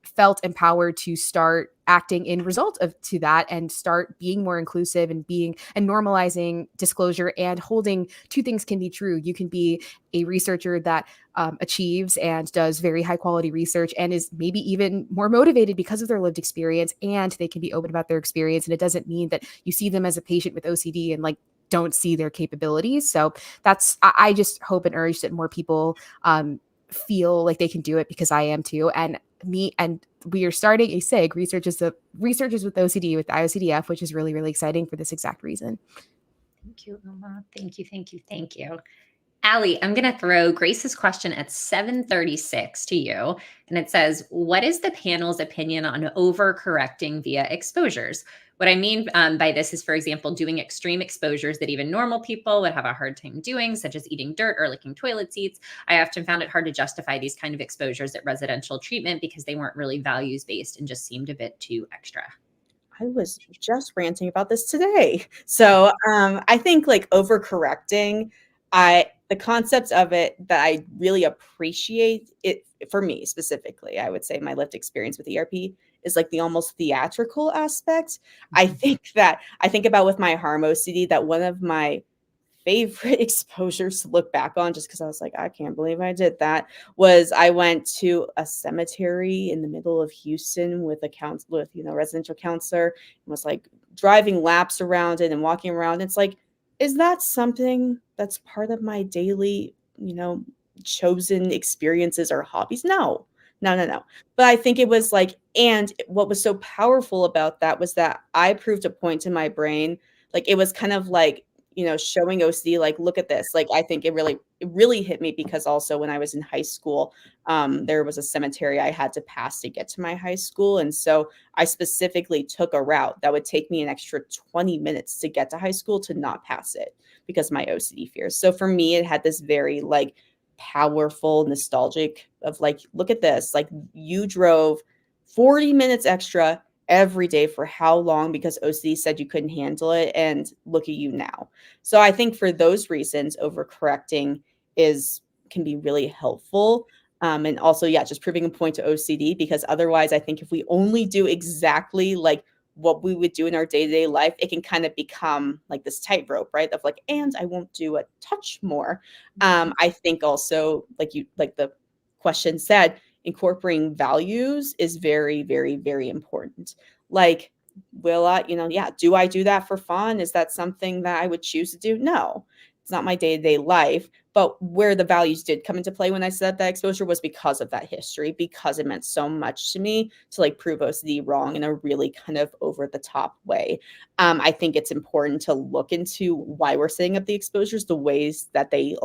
felt empowered to start acting in result of to that and start being more inclusive and being and normalizing disclosure and holding two things can be true. You can be a researcher that achieves and does very high quality research and is maybe even more motivated because of their lived experience, and they can be open about their experience. And it doesn't mean that you see them as a patient with OCD and like don't see their capabilities. So I just hope and urge that more people feel like they can do it, because I am too. And we are starting a SIG, researchers with OCD, with IOCDF, which is really, really exciting for this exact reason. Thank you, Uma. Thank you, thank you, thank you. Allie, I'm going to throw Grace's question at 736 to you. And it says, what is the panel's opinion on overcorrecting via exposures? What I mean by this is, for example, doing extreme exposures that even normal people would have a hard time doing, such as eating dirt or licking toilet seats. I often found it hard to justify these kind of exposures at residential treatment because they weren't really values-based and just seemed a bit too extra. I was just ranting about this today. So I think like overcorrecting, the concept of it that I really appreciate it for me specifically, I would say my lived experience with ERP is like the almost theatrical aspect. I think about with my harm OCD that one of my favorite exposures to look back on, just because I was like, I can't believe I did that, was I went to a cemetery in the middle of Houston with residential counselor, and was like driving laps around it and walking around. It's like, is that something that's part of my daily, chosen experiences or hobbies? No. But I think it was like, and what was so powerful about that was that I proved a point in my brain. Like, it was kind of like, showing OCD, like, look at this. Like, I think it really hit me because also when I was in high school, there was a cemetery I had to pass to get to my high school. And so I specifically took a route that would take me an extra 20 minutes to get to high school to not pass it because of my OCD fears. So for me, it had this very like powerful, nostalgic of like, look at this. Like, you drove 40 minutes extra every day for how long because OCD said you couldn't handle it, and look at you now. So I think for those reasons, overcorrecting can be really helpful. And also, just proving a point to OCD, because otherwise I think if we only do exactly like what we would do in our day-to-day life, it can kind of become like this tightrope, right? Of like, and I won't do a touch more. I think also, like the question said, incorporating values is very, very, very important. Like, will I, do I do that for fun? Is that something that I would choose to do? No. It's not my day-to-day life. But where the values did come into play when I set that exposure was because of that history, because it meant so much to me to like prove OCD wrong in a really kind of over the top way. I think it's important to look into why we're setting up the exposures, the ways that they,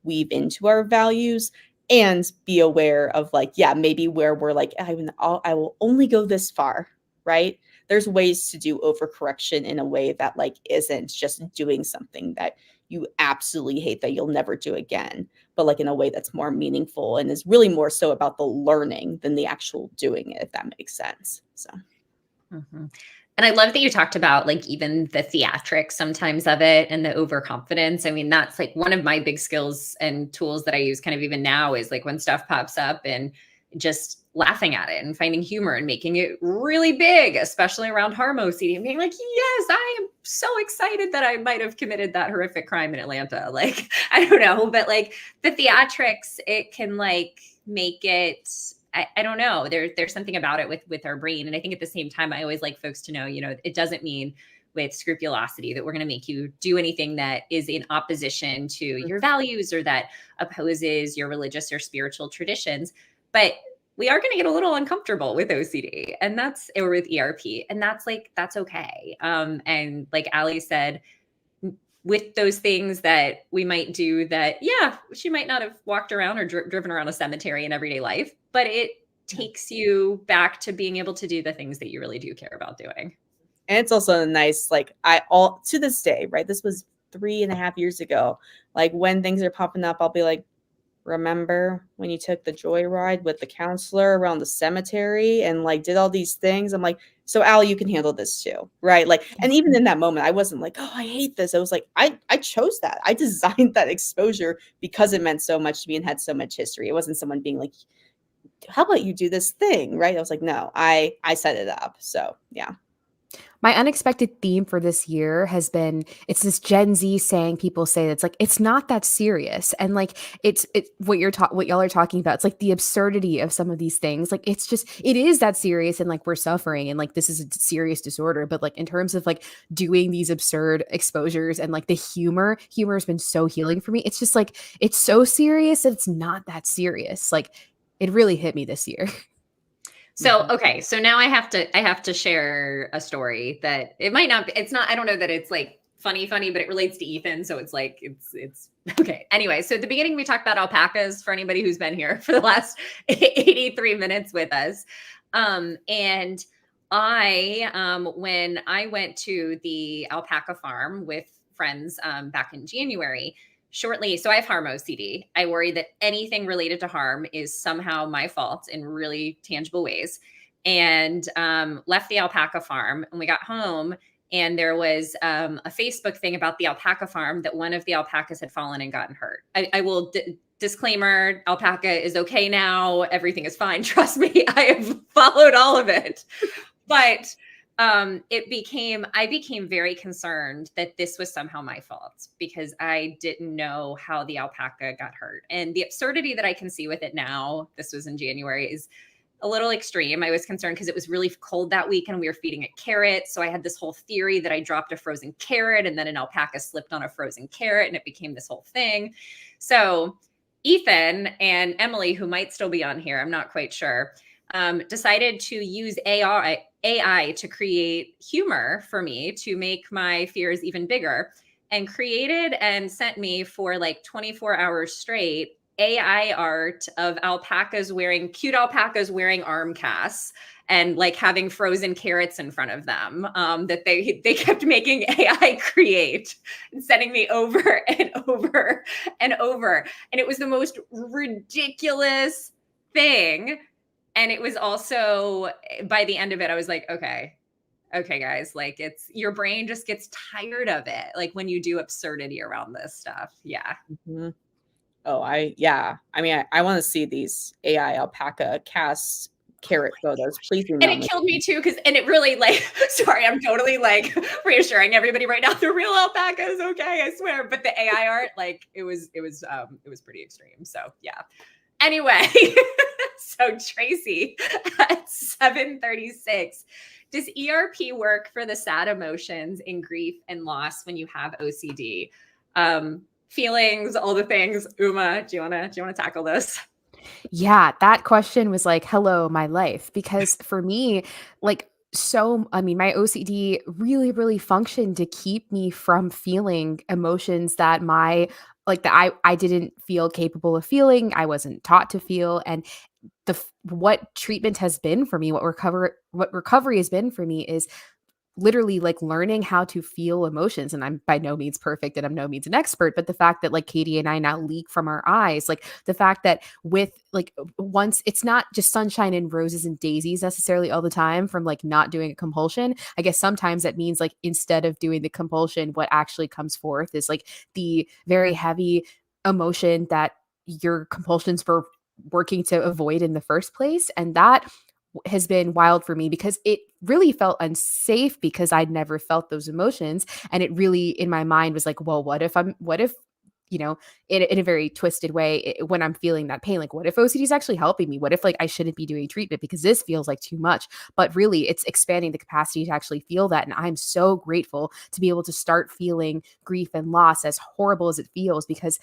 weave into our values, and be aware of like, yeah, maybe where we're like, I will only go this far, right? There's ways to do overcorrection in a way that like isn't just doing something that you absolutely hate that you'll never do again, but like in a way that's more meaningful and is really more so about the learning than the actual doing it, if that makes sense. So. Mm-hmm. And I love that you talked about like even the theatrics sometimes of it and the overconfidence. I mean, that's like one of my big skills and tools that I use kind of even now is like when stuff pops up and just laughing at it and finding humor and making it really big, especially around harm OCD, and being like, yes, I am so excited that I might have committed that horrific crime in Atlanta. Like, I don't know, but like the theatrics, it can like make it, I don't know. There's something about it with our brain. And I think at the same time, I always like folks to know, it doesn't mean with scrupulosity that we're going to make you do anything that is in opposition to your values or that opposes your religious or spiritual traditions. But we are going to get a little uncomfortable with OCD or with ERP. And that's okay. And like Ali said, with those things that we might do that, yeah, she might not have walked around or driven around a cemetery in everyday life, but it takes you back to being able to do the things that you really do care about doing. And it's also nice, like to this day, right? This was 3.5 years ago. Like when things are popping up, I'll be like, remember when you took the joyride with the counselor around the cemetery and like did all these things? I'm like, so Allie, you can handle this too, right? Like, and even in that moment, I wasn't like, oh, I hate this. I was like, I chose that. I designed that exposure because it meant so much to me and had so much history. It wasn't someone being like, how about you do this thing, right? I was like, no, I set it up. So yeah. My unexpected theme for this year has been, it's this Gen Z saying, people say it's like, it's not that serious. And like, it's what y'all are talking about. It's like the absurdity of some of these things. Like, it is that serious. And like, we're suffering and like, this is a serious disorder. But like, in terms of like doing these absurd exposures and like the humor has been so healing for me. It's just like, it's so serious that it's not that serious. Like, it really hit me this year. So, okay. So now I have to share a story that I don't know that it's like funny, but it relates to Ethan. So it's like, it's okay. Anyway. So at the beginning, we talked about alpacas for anybody who's been here for the last 83 minutes with us. And when I went to the alpaca farm with friends, back in January, so I have harm OCD. I worry that anything related to harm is somehow my fault in really tangible ways. And left the alpaca farm, and we got home, and there was a Facebook thing about the alpaca farm that one of the alpacas had fallen and gotten hurt. I will disclaimer: alpaca is okay now. Everything is fine. Trust me, I have followed all of it. But I became very concerned that this was somehow my fault because I didn't know how the alpaca got hurt. And the absurdity that I can see with it now, this was in January, is a little extreme. I was concerned because it was really cold that week and we were feeding it carrots. So I had this whole theory that I dropped a frozen carrot and then an alpaca slipped on a frozen carrot and it became this whole thing. So Ethan and Emily, who might still be on here, I'm not quite sure, decided to use AI to create humor for me to make my fears even bigger, and created and sent me for like 24 hours straight AI art of cute alpacas wearing arm casts and like having frozen carrots in front of them, that they kept making AI create and sending me over and over and over. And it was the most ridiculous thing. And it was also, by the end of it, I was like, okay, guys, like your brain just gets tired of it. Like when you do absurdity around this stuff. Yeah. Mm-hmm. Oh, I mean, I want to see these AI alpaca cast carrot photos. Please do. And it killed me too. And it really sorry, I'm totally like reassuring everybody right now. The real alpaca is okay, I swear. But the AI art, like it was pretty extreme. So yeah. Anyway, so Tracy at 7:36, does ERP work for the sad emotions in grief and loss when you have OCD? feelings, all the things. Uma, do you want to tackle this? Yeah, that question was like, hello, my life. Because for me, like, I mean, my OCD really, really functioned to keep me from feeling emotions that I didn't feel capable of feeling. I wasn't taught to feel. And what treatment has been for me, what recovery has been for me is literally like learning how to feel emotions. And I'm by no means perfect and I'm no means an expert, but the fact that like Katie and I now leak from our eyes, like the fact that with like once it's not just sunshine and roses and daisies necessarily all the time from like not doing a compulsion. I guess sometimes that means like instead of doing the compulsion, what actually comes forth is like the very heavy emotion that your compulsions were working to avoid in the first place. And that has been wild for me because it really felt unsafe because I'd never felt those emotions. And it really, in my mind, was like, well, what if, in a very twisted way, when I'm feeling that pain, like, what if OCD is actually helping me? What if, like, I shouldn't be doing treatment because this feels like too much? But really, it's expanding the capacity to actually feel that. And I'm so grateful to be able to start feeling grief and loss, as horrible as it feels, because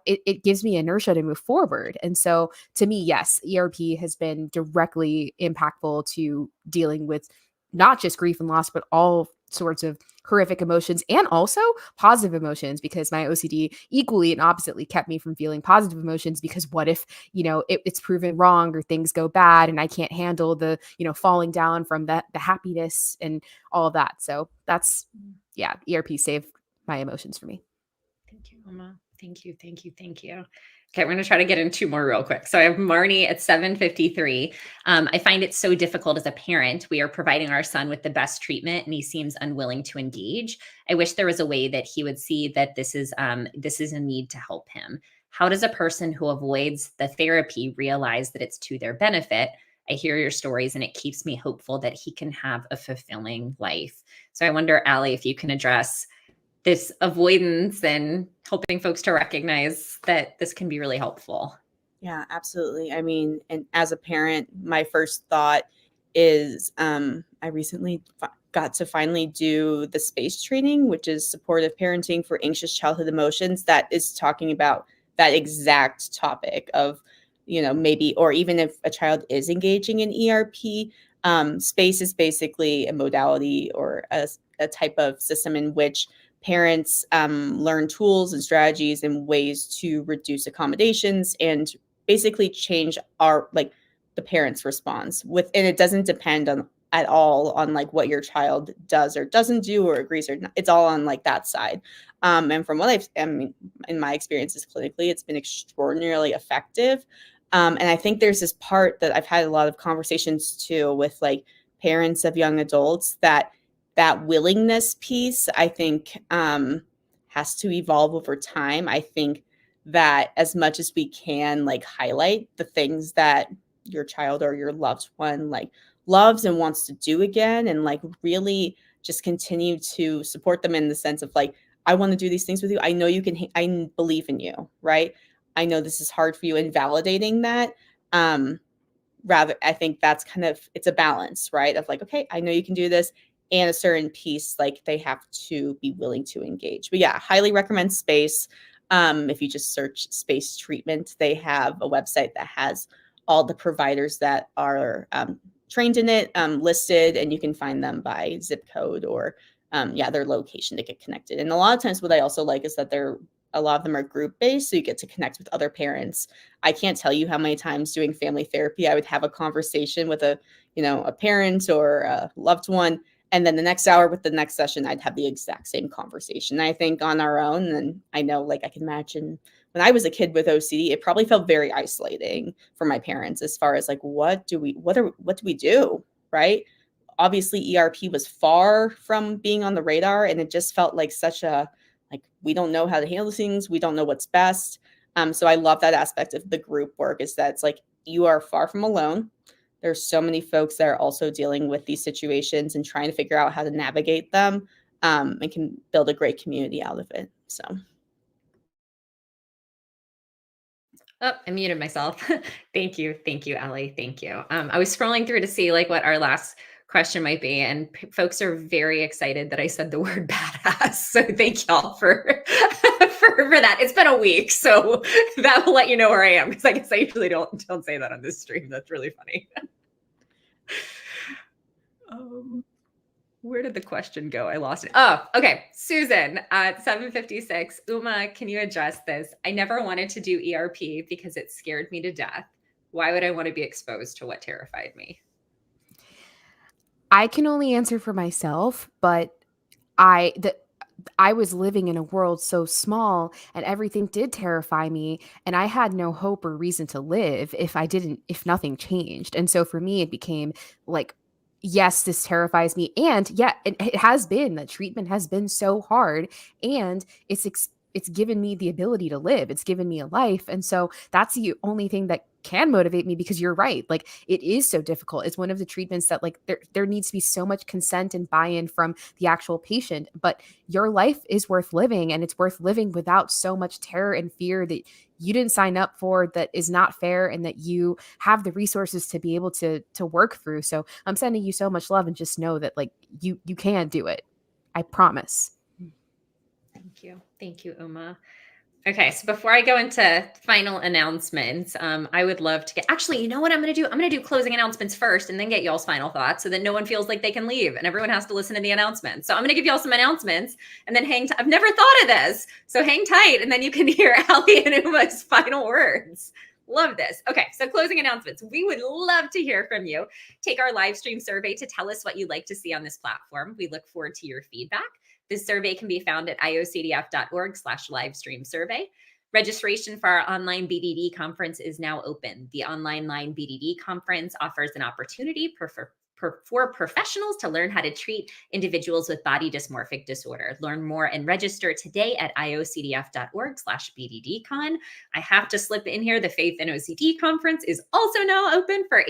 it gives me inertia to move forward. And so to me, yes, ERP has been directly impactful to dealing with not just grief and loss, but all sorts of horrific emotions and also positive emotions, because my OCD equally and oppositely kept me from feeling positive emotions. Because what if, it's proven wrong or things go bad and I can't handle the, falling down from the happiness and all of that. So that's, yeah, ERP saved my emotions for me. Thank you, Uma. Thank you, thank you, thank you. Okay, we're going to try to get in two more real quick. So I have Marnie at 7:53. I find it so difficult as a parent. We are providing our son with the best treatment, and he seems unwilling to engage. I wish there was a way that he would see that this is a need to help him. How does a person who avoids the therapy realize that it's to their benefit? I hear your stories, and it keeps me hopeful that he can have a fulfilling life. So I wonder, Allie, if you can address this avoidance and helping folks to recognize that this can be really helpful. Yeah, absolutely. I mean, and as a parent, my first thought is I recently got to finally do the SPACE training, which is supportive parenting for anxious childhood emotions, that is talking about that exact topic of, maybe, or even if a child is engaging in ERP, SPACE is basically a modality or a type of system in which parents learn tools and strategies and ways to reduce accommodations and basically change the parents' response and it doesn't depend on at all on like what your child does or doesn't do or agrees or not. It's all on like that side. And from in my experiences clinically, it's been extraordinarily effective. And I think there's this part that I've had a lot of conversations too with like parents of young adults that willingness piece, I think, has to evolve over time. I think that as much as we can like highlight the things that your child or your loved one like loves and wants to do again, and like really just continue to support them in the sense of like, I want to do these things with you. I know you can, I believe in you, right? I know this is hard for you, and validating that. Rather, I think that's kind of, it's a balance, right? Of like, okay, I know you can do this, and a certain piece, like they have to be willing to engage. But yeah, highly recommend SPACE. If you just search SPACE treatment, they have a website that has all the providers that are trained in it listed, and you can find them by zip code or their location to get connected. And a lot of times what I also like is that a lot of them are group based, so you get to connect with other parents. I can't tell you how many times doing family therapy I would have a conversation with a parent or a loved one, and then the next hour with the next session, I'd have the exact same conversation. I think on our own, and I know, like, I can imagine when I was a kid with OCD, it probably felt very isolating for my parents as far as like, what do we do, right? Obviously, ERP was far from being on the radar, and it just felt like such a, like, we don't know how to handle things. We don't know what's best. So I love that aspect of the group work, is that it's like, you are far from alone. There's so many folks that are also dealing with these situations and trying to figure out how to navigate them, and can build a great community out of it. So. Oh, I muted myself. Thank you. Thank you, Allie. Thank you. I was scrolling through to see like what our last question might be, and folks are very excited that I said the word badass. So thank y'all for for that. It's been a week, so that will let you know where I am, because I guess I usually don't say that on this stream. That's really funny. Where did the question go? I lost it. Oh, okay. Susan at 7:56. Uma, can you address this? I never wanted to do ERP because it scared me to death. Why would I want to be exposed to what terrified me? I can only answer for myself, but I was living in a world so small and everything did terrify me, and I had no hope or reason to live if nothing changed. And so for me, it became like, yes, this terrifies me. And yeah, it has been, the treatment has been so hard, and it's given me the ability to live. It's given me a life. And so that's the only thing that can motivate me, because you're right. Like, it is so difficult. It's one of the treatments that, like, there needs to be so much consent and buy-in from the actual patient, but your life is worth living, and it's worth living without so much terror and fear that you didn't sign up for, that is not fair, and that you have the resources to be able to work through. So I'm sending you so much love, and just know that, like, you can do it. I promise. Thank you, Uma. Okay, so before I go into final announcements, I would love to actually, you know what I'm going to do? I'm going to do closing announcements first, and then get y'all's final thoughts, so that no one feels like they can leave and everyone has to listen to the announcements. So I'm going to give y'all some announcements, and then I've never thought of this, so hang tight, and then you can hear Ali and Uma's final words. Love this. Okay, so closing announcements. We would love to hear from you. Take our live stream survey to tell us what you'd like to see on this platform. We look forward to your feedback. This survey can be found at iocdf.org/livestream survey. Registration for our online BDD conference is now open. The online BDD conference offers an opportunity for professionals to learn how to treat individuals with body dysmorphic disorder. Learn more and register today at iocdf.org/BDDcon. I have to slip in here, the Faith and OCD conference is also now open for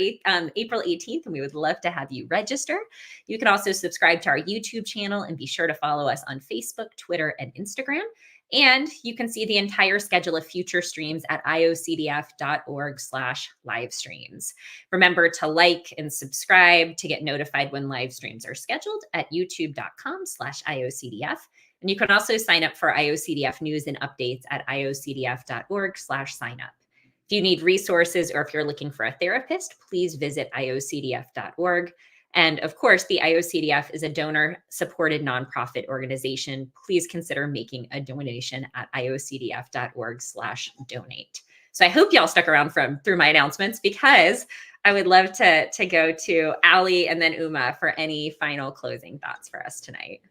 April 18th, and we would love to have you register. You can also subscribe to our YouTube channel, and be sure to follow us on Facebook, Twitter, and Instagram. And you can see the entire schedule of future streams at iocdf.org/livestreams. Remember to like and subscribe to get notified when live streams are scheduled at youtube.com/iocdf. And you can also sign up for IOCDF news and updates at iocdf.org/signup. If you need resources, or if you're looking for a therapist, please visit iocdf.org. And of course, the IOCDF is a donor-supported nonprofit organization. Please consider making a donation at iocdf.org/donate. So I hope y'all stuck around through my announcements, because I would love to go to Ali and then Uma for any final closing thoughts for us tonight.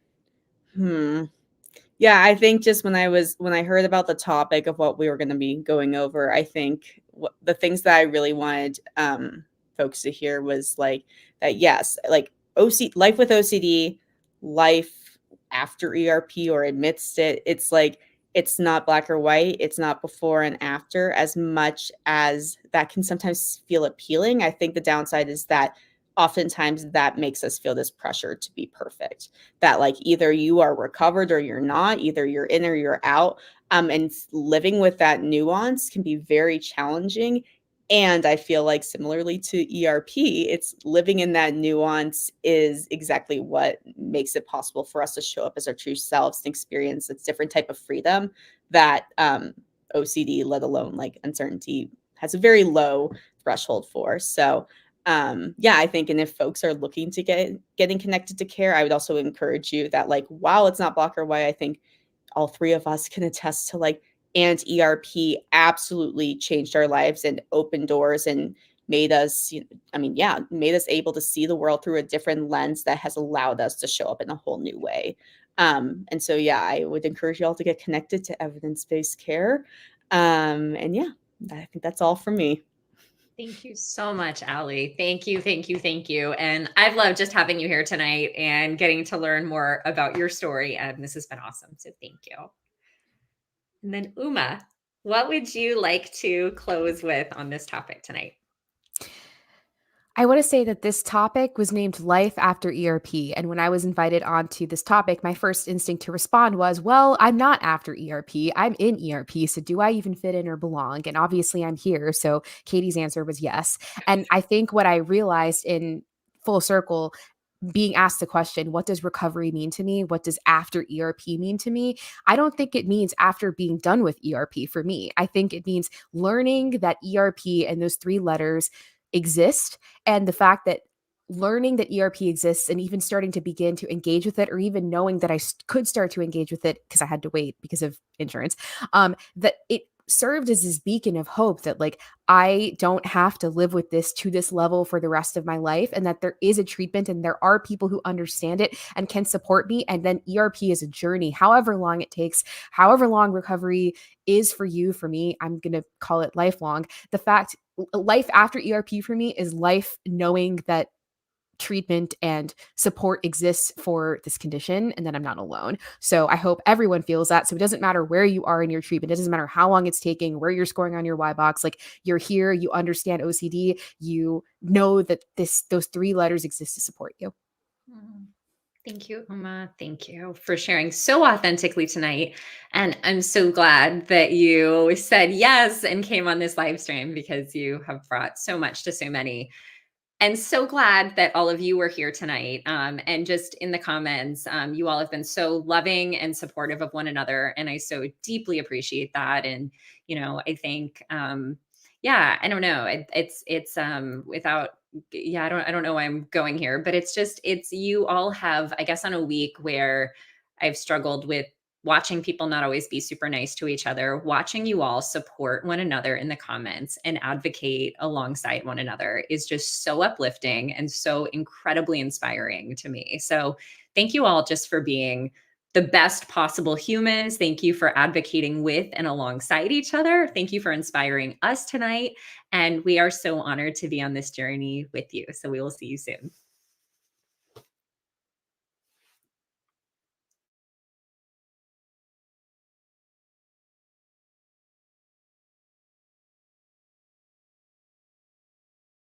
Yeah, I think just when I heard about the topic of what we were going to be going over, I think the things that I really wanted folks to hear was like that. Yes, like life with OCD, life after ERP or amidst it. It's like, it's not black or white. It's not before and after, as much as that can sometimes feel appealing. I think the downside is that oftentimes that makes us feel this pressure to be perfect, that like either you are recovered or you're not, either you're in or you're out. And living with that nuance can be very challenging. And I feel like, similarly to ERP, it's living in that nuance is exactly what makes it possible for us to show up as our true selves and experience this different type of freedom that OCD, let alone like uncertainty, has a very low threshold for. So yeah, I think, and if folks are looking to getting connected to care, I would also encourage you that, like, while it's not black or white, I think all three of us can attest to like, and ERP absolutely changed our lives and opened doors and made us, made us able to see the world through a different lens that has allowed us to show up in a whole new way. And so, yeah, I would encourage you all to get connected to evidence-based care. And yeah, I think that's all from me. Thank you so much, Ali. Thank you. And I've loved just having you here tonight and getting to learn more about your story. And this has been awesome. So thank you. And then Uma, what would you like to close with on this topic tonight? I want to say that this topic was named Life After ERP. And when I was invited onto this topic, my first instinct to respond was, well, I'm not after ERP. I'm in ERP. So do I even fit in or belong? And obviously I'm here. So Katie's answer was yes. And I think what I realized in full circle, being asked the question, what does recovery mean to me? What does after ERP mean to me? I don't think it means after being done with ERP for me. I think it means learning that ERP and those 3 letters exist, and the fact that learning that ERP exists and even starting to begin to engage with it, or even knowing that I could start to engage with it because I had to wait because of insurance, that it served as this beacon of hope that like I don't have to live with this to this level for the rest of my life, and that there is a treatment and there are people who understand it and can support me. And then ERP is a journey, however long it takes, however long recovery is for you. For me, I'm going to call it lifelong. The fact life after ERP for me is life knowing that treatment and support exists for this condition and that I'm not alone. So I hope everyone feels that. So it doesn't matter where you are in your treatment. It doesn't matter how long it's taking, where you're scoring on your Y box. Like, you're here, you understand OCD, you know that those 3 letters exist to support you. Thank you, Uma. Thank you for sharing so authentically tonight. And I'm so glad that you said yes and came on this live stream, because you have brought so much to so many. And so glad that all of you were here tonight. And just in the comments, you all have been so loving and supportive of one another. And I so deeply appreciate that. And, I think, yeah, I don't know. It's without, yeah, I don't know why I'm going here, but it's you all have, I guess, on a week where I've struggled with watching people not always be super nice to each other, watching you all support one another in the comments and advocate alongside one another is just so uplifting and so incredibly inspiring to me. So thank you all just for being the best possible humans. Thank you for advocating with and alongside each other. Thank you for inspiring us tonight. And we are so honored to be on this journey with you. So we will see you soon.